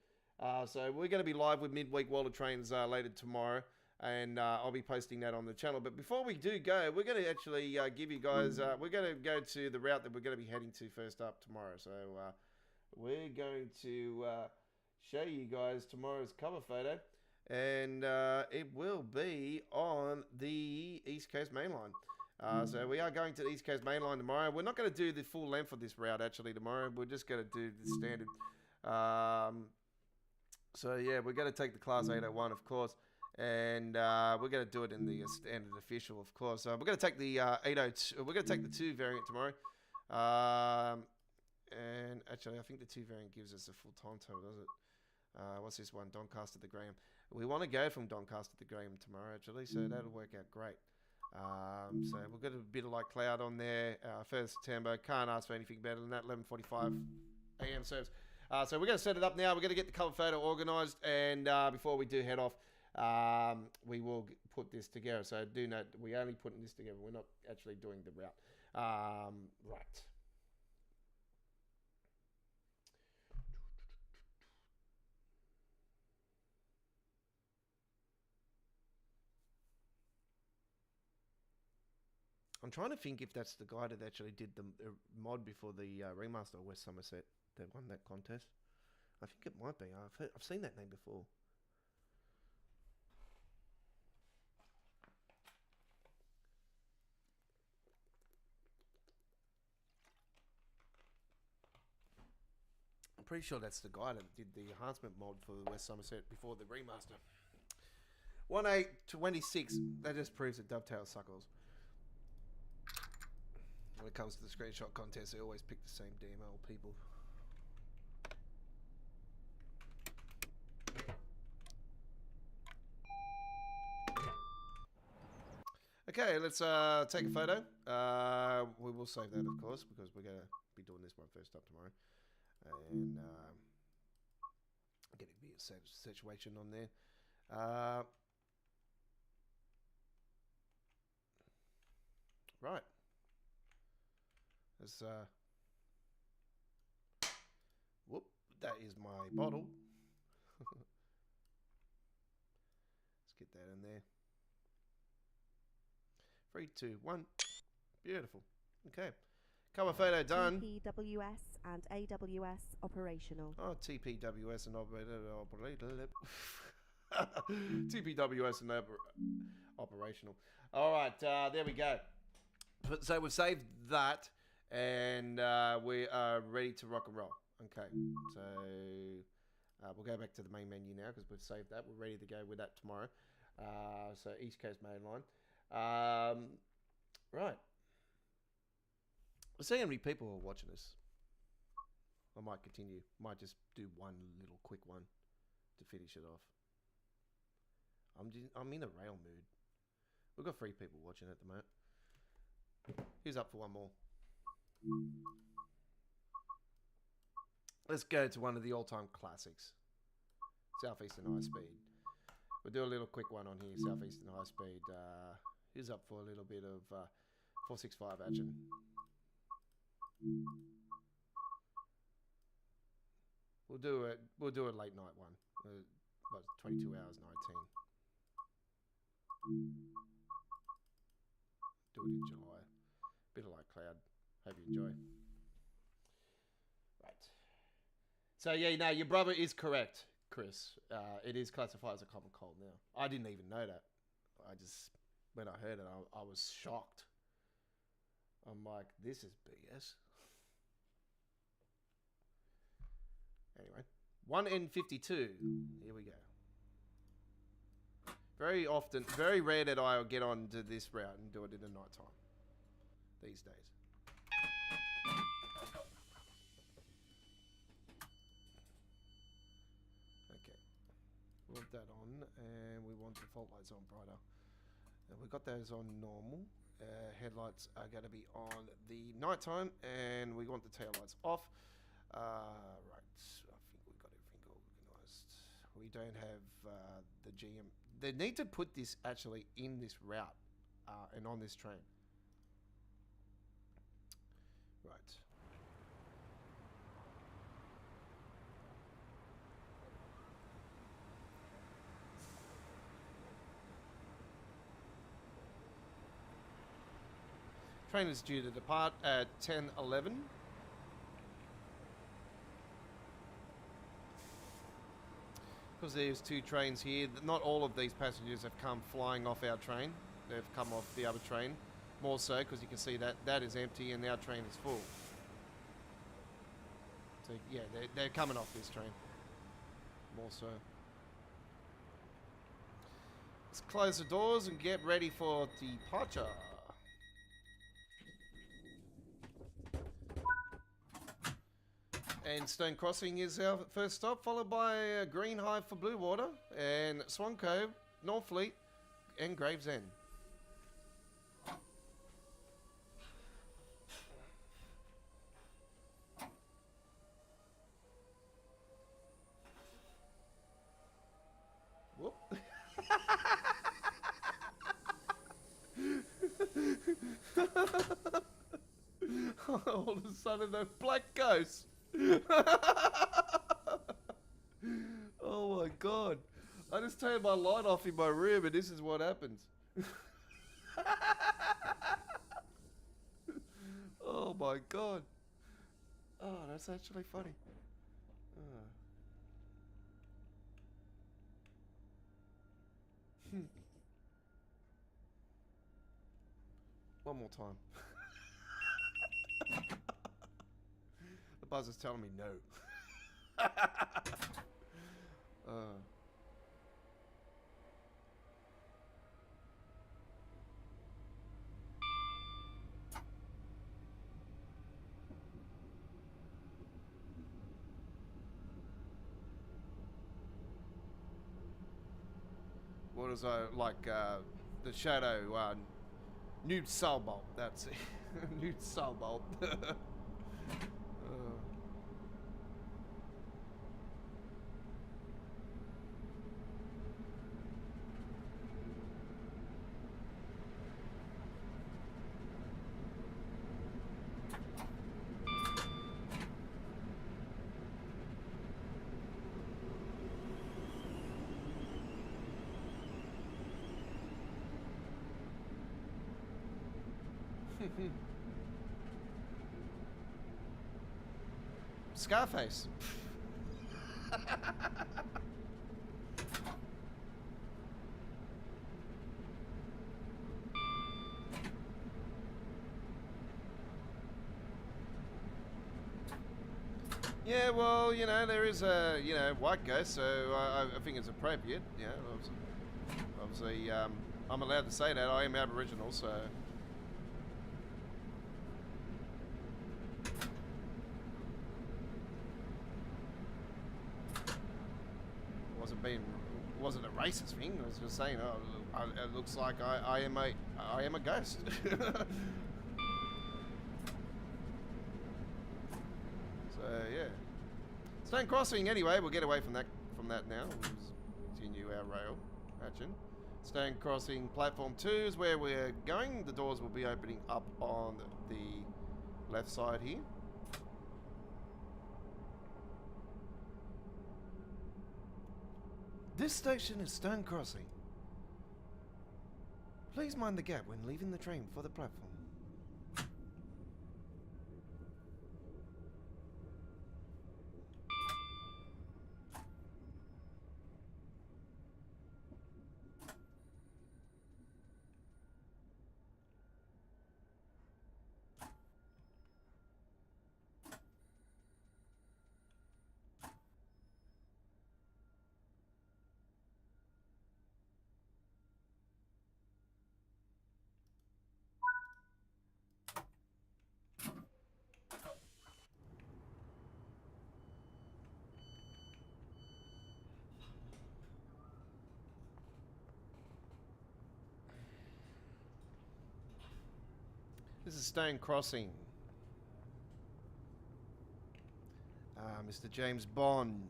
So we're going to be live with Midweek World of Trains later tomorrow, and I'll be posting that on the channel. But before we do go, we're going to actually give you guys, we're going to go to the route that we're going to be heading to first up tomorrow. So we're going to show you guys tomorrow's cover photo, and it will be on the East Coast Main Line. So we are going to the East Coast Main Line tomorrow. We're not going to do the full length of this route actually tomorrow. We're just going to do the standard. So yeah, we're going to take the Class 801, of course, and we're going to do it in the standard official, of course. We're going to take the 802. We're going to take the 2 variant tomorrow. And actually, I think the 2 variant gives us a full time total, does it? What's this one? Doncaster to Graham. We want to go from Doncaster to Graham tomorrow, actually, so that'll work out great. So we've got a bit of light cloud on there. First September, can't ask for anything better than that. 11:45 a.m. service. So we're going to set it up now. We're going to get the cover photo organised, and before we do head off, we will put this together. So do note, we're only putting this together. We're not actually doing the route. Right. I'm trying to think if that's the guy that actually did the mod before the remaster of West Sommerset that won that contest. I think it might be. I've seen that name before. I'm pretty sure that's the guy that did the enhancement mod for the West Sommerset before the remaster. 1-8-26. That just proves that Dovetail suckles. When it comes to the screenshot contest, they always pick the same damn old people. Okay, let's take a photo. We will save that, of course, because we're going to be doing this one first up tomorrow. And get a bit of situation on there. Right. Let's, whoop, that is my bottle. Let's get that in there. 3, 2, 1. Beautiful. Okay. Cover photo done. TPWS and AWS operational. Oh, TPWS and TPWS and operational. All right, there we go. So we've saved that, and we are ready to rock and roll. Okay, so we'll go back to the main menu now because we've saved that. We're ready to go with that tomorrow. So East Coast Main Line. Right. Let's see how many people are watching this. I might continue. Might just do one little quick one to finish it off. I'm in a rail mood. We've got 3 people watching at the moment. Who's up for one more? Let's go to one of the all-time classics. Southeastern High Speed. We'll do a little quick one on here. Southeastern High Speed. Who's up for a little bit of 465 action? We'll do it. We'll do a late night one. About 22 hours 19. Do it in July. Bit of light cloud. Hope you enjoy. Right. So yeah, no, your brother is correct, Chris. It is classified as a common cold now. I didn't even know that. I just, when I heard it, I was shocked. I'm like, this is BS. Anyway, 1N52. Here we go. Very often, very rare that I'll get on to this route and do it in the night time these days. Okay, we want that on, and we want the fault lights on brighter. And we got those on normal. Headlights are going to be on the nighttime, and we want the tail lights off. Right, I think we've got everything organised. We don't have the GM. They need to put this actually in this route and on this train. Right. Train is due to depart at 10:11. Because there's 2 trains here, not all of these passengers have come flying off our train. They've come off the other train. More so because you can see that that is empty and our train is full. So yeah, they're coming off this train. More so. Let's close the doors and get ready for departure. And Stone Crossing is our first stop, followed by Green Hive for Blue Water, and Swan Cove, Northfleet, and Gravesend. Whoop. All of a sudden, a black ghost. Oh my god. I just turned my light off in my room and this is what happens. Oh my god. Oh, that's actually funny. One more time. The buzzer's telling me no. What is like the shadow nude soul bolt? That's it. Nude soul bolt. Scarface. Yeah, well, you know, there is a, you know, white ghost, so I think it's appropriate. Yeah, obviously, I'm allowed to say that. I am Aboriginal, so. Wasn't a racist thing. I was just saying, it looks like I am a ghost. So yeah, Stone Crossing. Anyway, we'll get away from that now. We'll just continue our rail action. Stone Crossing platform 2 is where we're going. The doors will be opening up on the left side here. This station is Stone Crossing. Please mind the gap when leaving the train for the platform. This is Stone Crossing. Mr. James Bond.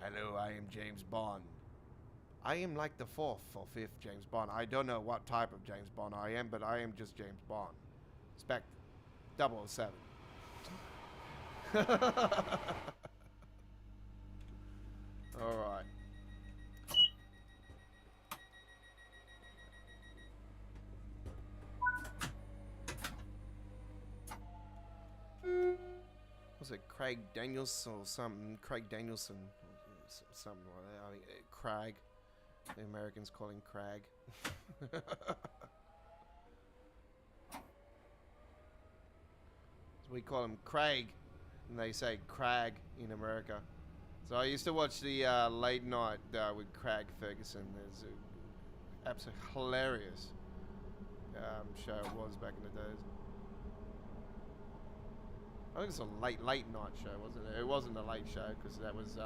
Hello, I am James Bond. I am like the 4th or 5th James Bond. I don't know what type of James Bond I am, but I am just James Bond. Spec 007. Alright. Was it Craig Daniels or something? Craig Danielson. Something like that. I mean, Craig. The Americans call him Craig. So we call him Craig, and they say Crag in America. So I used to watch the late night with Craig Ferguson. There's an absolutely hilarious show it was back in the days. I think it's a late night show, wasn't it? It wasn't a late show because that was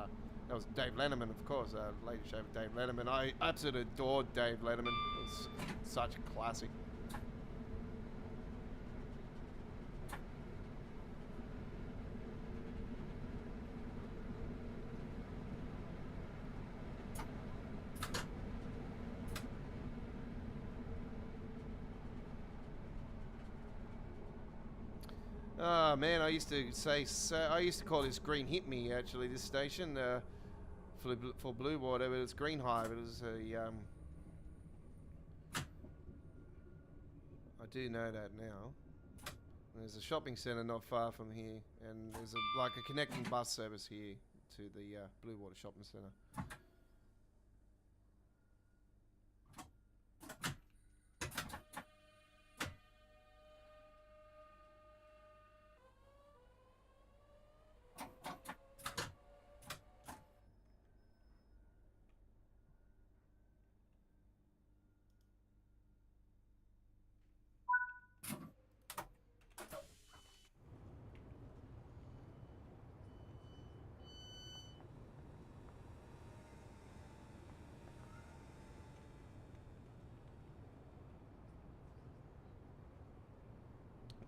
Dave Letterman, of course. Late show with Dave Letterman. I absolutely adored Dave Letterman. It was such a classic. Oh man, I used to call this Green Hit Me actually. This station for Blue Water, but it's Green Hive. It was a I do know that now. There's a shopping centre not far from here, and there's like a connecting bus service here to the Blue Water Shopping Centre.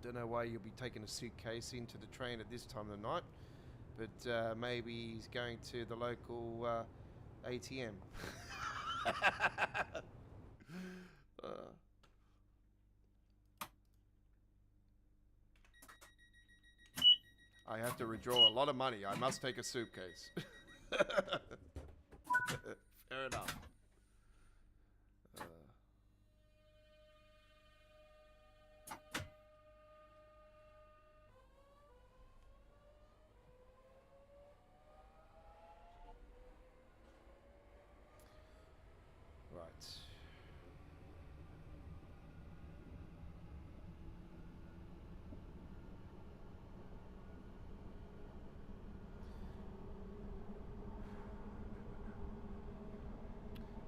Don't know why you'll be taking a suitcase into the train at this time of the night, but maybe he's going to the local ATM. I have to withdraw a lot of money. I must take a suitcase. Fair enough.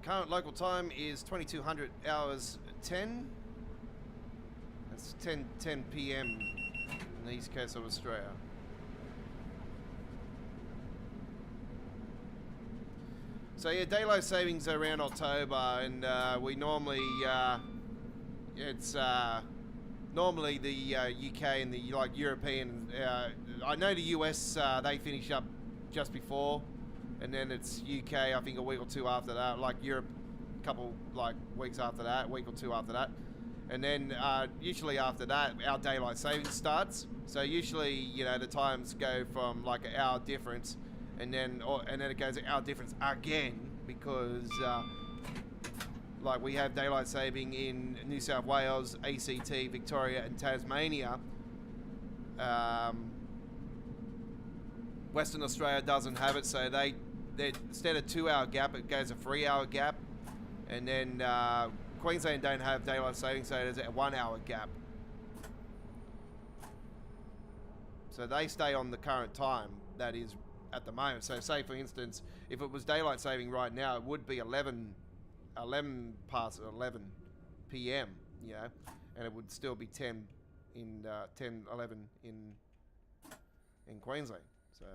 Current local time is 2200 hours 10. That's 10 p.m. in the east coast of Australia. So yeah, daylight savings are around October, and we normally it's normally the UK and the European. I know the US they finish up just before. And then it's UK, I think a week or two after that, like Europe, a couple weeks after that, week or two after that. And then usually after that, our daylight savings starts. So usually, the times go from like an hour difference, and then it goes an hour difference again, because we have daylight saving in New South Wales, ACT, Victoria and Tasmania. Western Australia doesn't have it, so they instead of 2 hour gap, it goes a 3 hour gap, and then Queensland don't have daylight savings, so there's a 1 hour gap. So they stay on the current time that is at the moment. So say for instance, if it was daylight saving right now, it would be 11 past 11 p.m. And it would still be 11 in Queensland. So.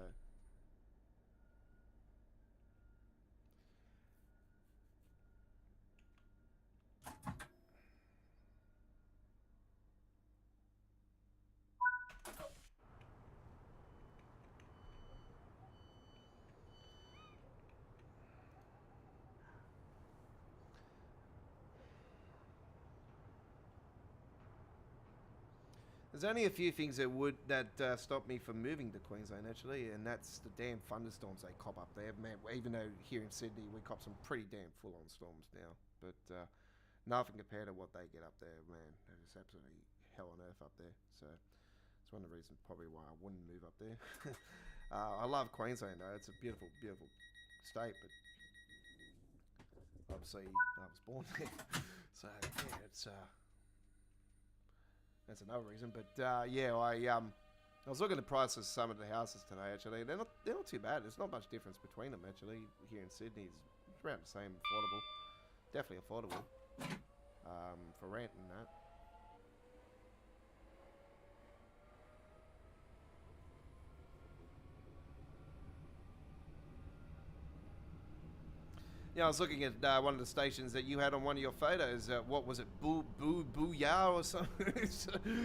There's only a few things that stop me from moving to Queensland, actually, and that's the damn thunderstorms they cop up there. Man, even though here in Sydney we cop some pretty damn full-on storms now, but nothing compared to what they get up there, man. It's absolutely hell on earth up there. So it's one of the reasons probably why I wouldn't move up there. I love Queensland though; it's a beautiful, beautiful state, but obviously I was born there, so yeah, it's. That's another reason, but yeah, I was looking at the prices of some of the houses today. Actually, they're not too bad. There's not much difference between them actually. Here in Sydney, it's around the same, affordable, definitely affordable for rent and that. Yeah, I was looking at one of the stations that you had on one of your photos. What was it? Booyah or something?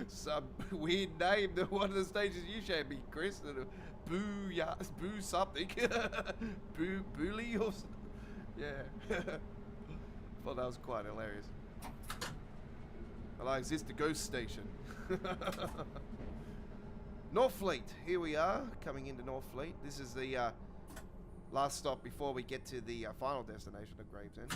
Some weird name. One of the stations you showed me, Chris. Booyah, boo something. Booley or something. Yeah. Thought that was quite hilarious. Hello, is this the ghost station? Northfleet. Here we are, coming into Northfleet. This is the last stop before we get to the final destination of Gravesend.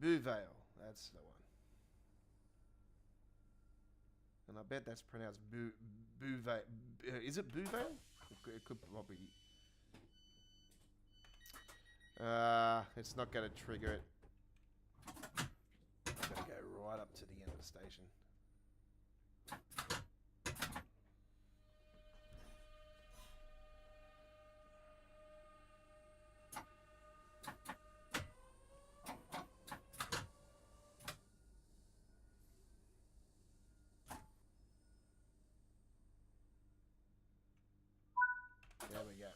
Bouvale, that's the one. And I bet that's pronounced Bouvale. Is it Bouvale? It could probably... it's not going to trigger it. I'm going to go right up to the end of the station. There we go.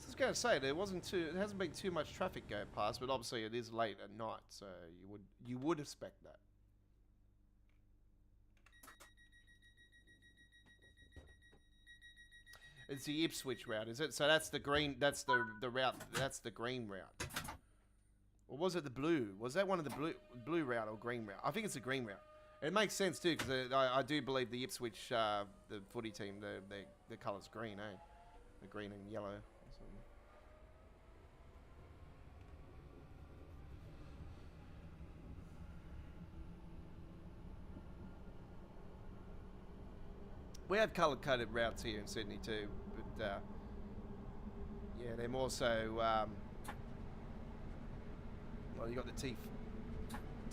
I was going to say there hasn't been too much traffic going past, but obviously it is late at night, so you would expect that. It's the Ipswich route, is it? So that's the green. That's the route. That's the green route. Or was it the blue? Was that one of the blue route or green route? I think it's the green route. It makes sense too, because I do believe the Ipswich, the footy team, the colour's green, eh? The green and yellow. We have colour-coded routes here in Sydney too, but yeah, they're more so. Well, you got the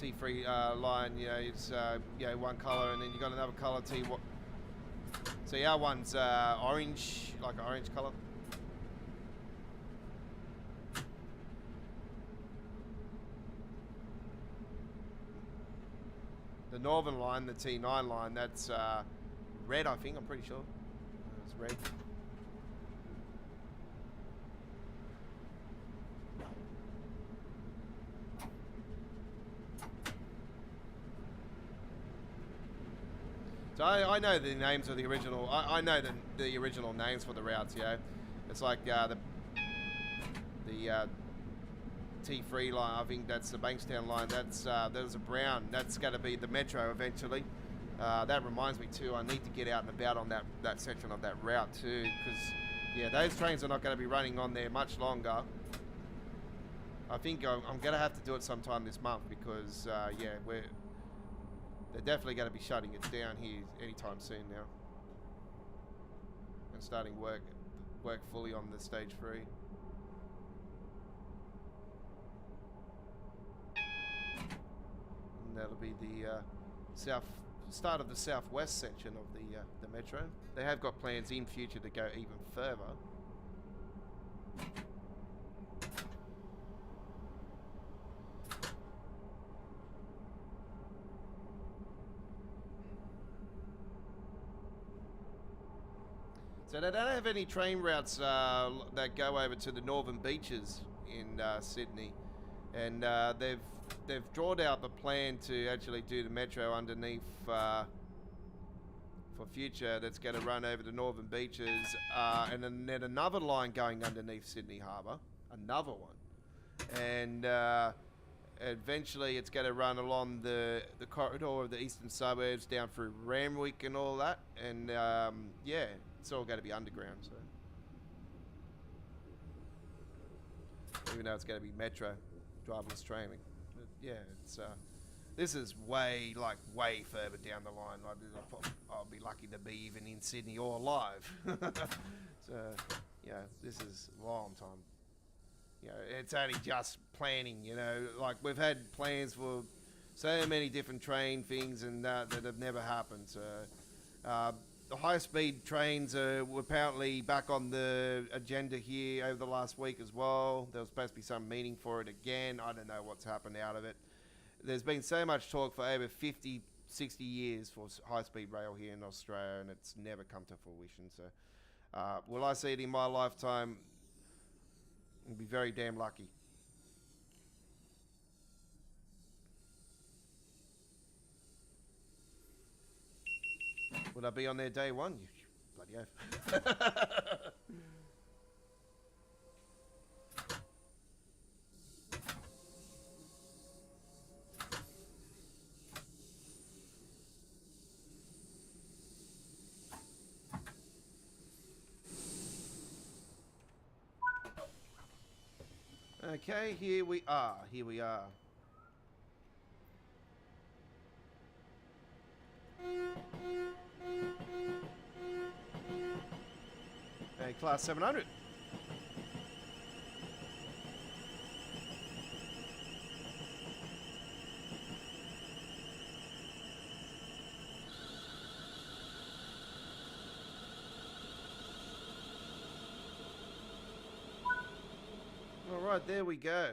T3 line. You know, it's one colour, and then you got another colour T. So our one's orange, like an orange colour. The northern line, the T9 line, that's red, I think. I'm pretty sure it's red. So I know the names of the original. I know the original names for the routes. Yeah, it's like the T3 line. I think that's the Bankstown line. There's a brown. That's going to be the Metro eventually. That reminds me too, I need to get out and about on that section of that route too, because yeah, those trains are not going to be running on there much longer. I think I'm going to have to do it sometime this month because yeah, they're definitely going to be shutting it down here anytime soon now and starting work fully on the stage 3. And that'll be the start of the southwest section of the metro. They have got plans in future to go even further. So they don't have any train routes that go over to the northern beaches in Sydney, and they've drawn out the plan to actually do the metro underneath for future. That's going to run over the northern beaches, and then another line going underneath Sydney Harbour, another one, and eventually it's going to run along the corridor of the eastern suburbs down through Randwick and all that, and yeah, it's all going to be underground. So even though it's going to be metro, driverless training. Yeah, it's this is way further down the line. I'll be lucky to be even in Sydney or alive. So yeah, this is a long time. You know, it's only just planning. You know, like we've had plans for so many different train things and that have never happened. So the high-speed trains were apparently back on the agenda here over the last week as well. There was supposed to be some meeting for it again. I don't know what's happened out of it. There's been so much talk for over 50, 60 years for high-speed rail here in Australia, and it's never come to fruition. So will I see it in my lifetime? I'll be very damn lucky. Would I be on there day one? You bloody oath. Okay, here we are. Here we are. A class 700. All right, there we go.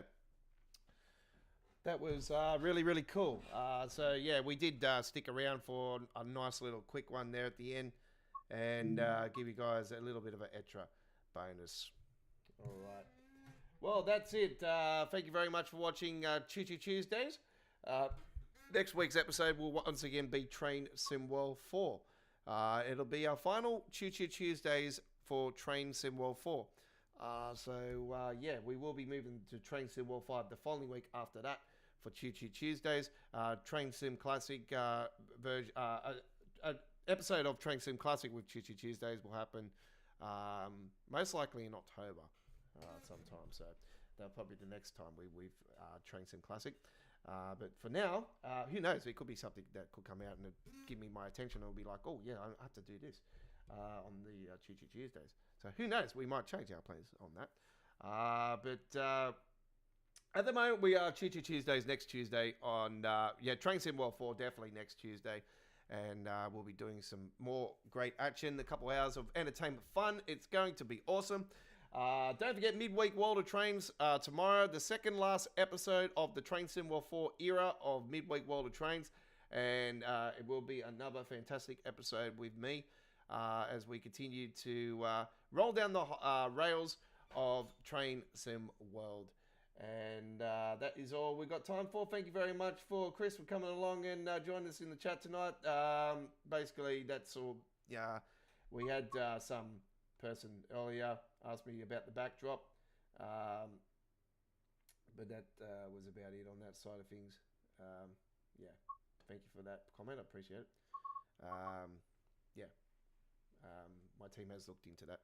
That was really, really cool. So, yeah, we did stick around for a nice little quick one there at the end and give you guys a little bit of an extra bonus. All right. Well, that's it. Thank you very much for watching Choo Choo Tuesdays. Next week's episode will once again be Train Sim World 4. It'll be our final Choo Choo Tuesdays for Train Sim World 4. Yeah, we will be moving to Train Sim World 5 the following week after that for Choo Choo Tuesdays. Train Sim Classic version, episode of Train Sim Classic with Choo Choo Tuesdays will happen most likely in October sometime. So that'll probably be the next time we've Train Sim Classic. But for now, who knows? It could be something that could come out and give me my attention. It'll be like, oh yeah, I have to do this on the Choo Choo Tuesdays. So who knows? We might change our plans on that. But at the moment, we are Choo Choo Tuesdays next Tuesday on, Train Sim World 4 definitely next Tuesday. And we'll be doing some more great action, a couple hours of entertainment fun. It's going to be awesome. Don't forget Midweek World of Trains tomorrow, the second last episode of the Train Sim World 4 era of Midweek World of Trains. And it will be another fantastic episode with me as we continue to roll down the rails of Train Sim World. And that is all we've got time for. Thank you very much for Chris for coming along and joining us in the chat tonight. Basically, that's all. Yeah, we had some person earlier asked me about the backdrop, but that was about it on that side of things. Yeah, thank you for that comment. I appreciate it. My team has looked into that.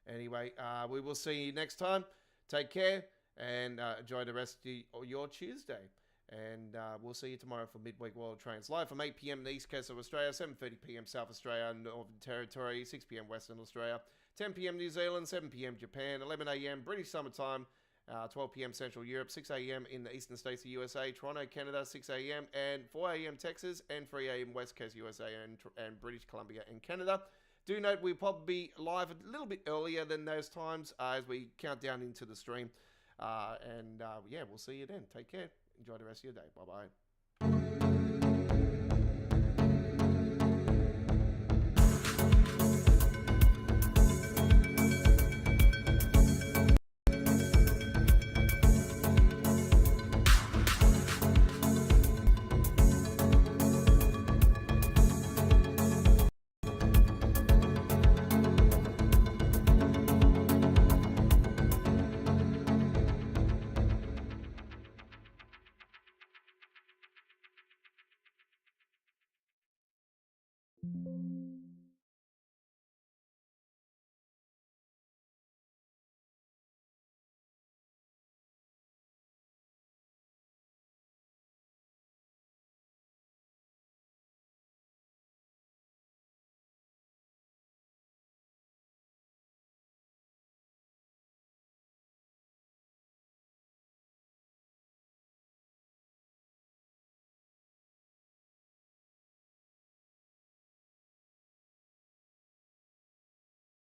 Anyway, we will see you next time. Take care. And enjoy the rest of your Tuesday. And we'll see you tomorrow for Midweek World Trains. Live from 8 p.m. in the East Coast of Australia, 7:30 p.m. South Australia and Northern Territory, 6 p.m. Western Australia, 10 p.m. New Zealand, 7 p.m. Japan, 11 a.m. British Summertime, 12 p.m. Central Europe, 6 a.m. in the Eastern States of USA, Toronto, Canada, 6 a.m. and 4 a.m. Texas, and 3 a.m. West Coast USA and British Columbia and Canada. Do note we'll probably be live a little bit earlier than those times as we count down into the stream. We'll see you then. Take care. Enjoy the rest of your day. Bye-bye.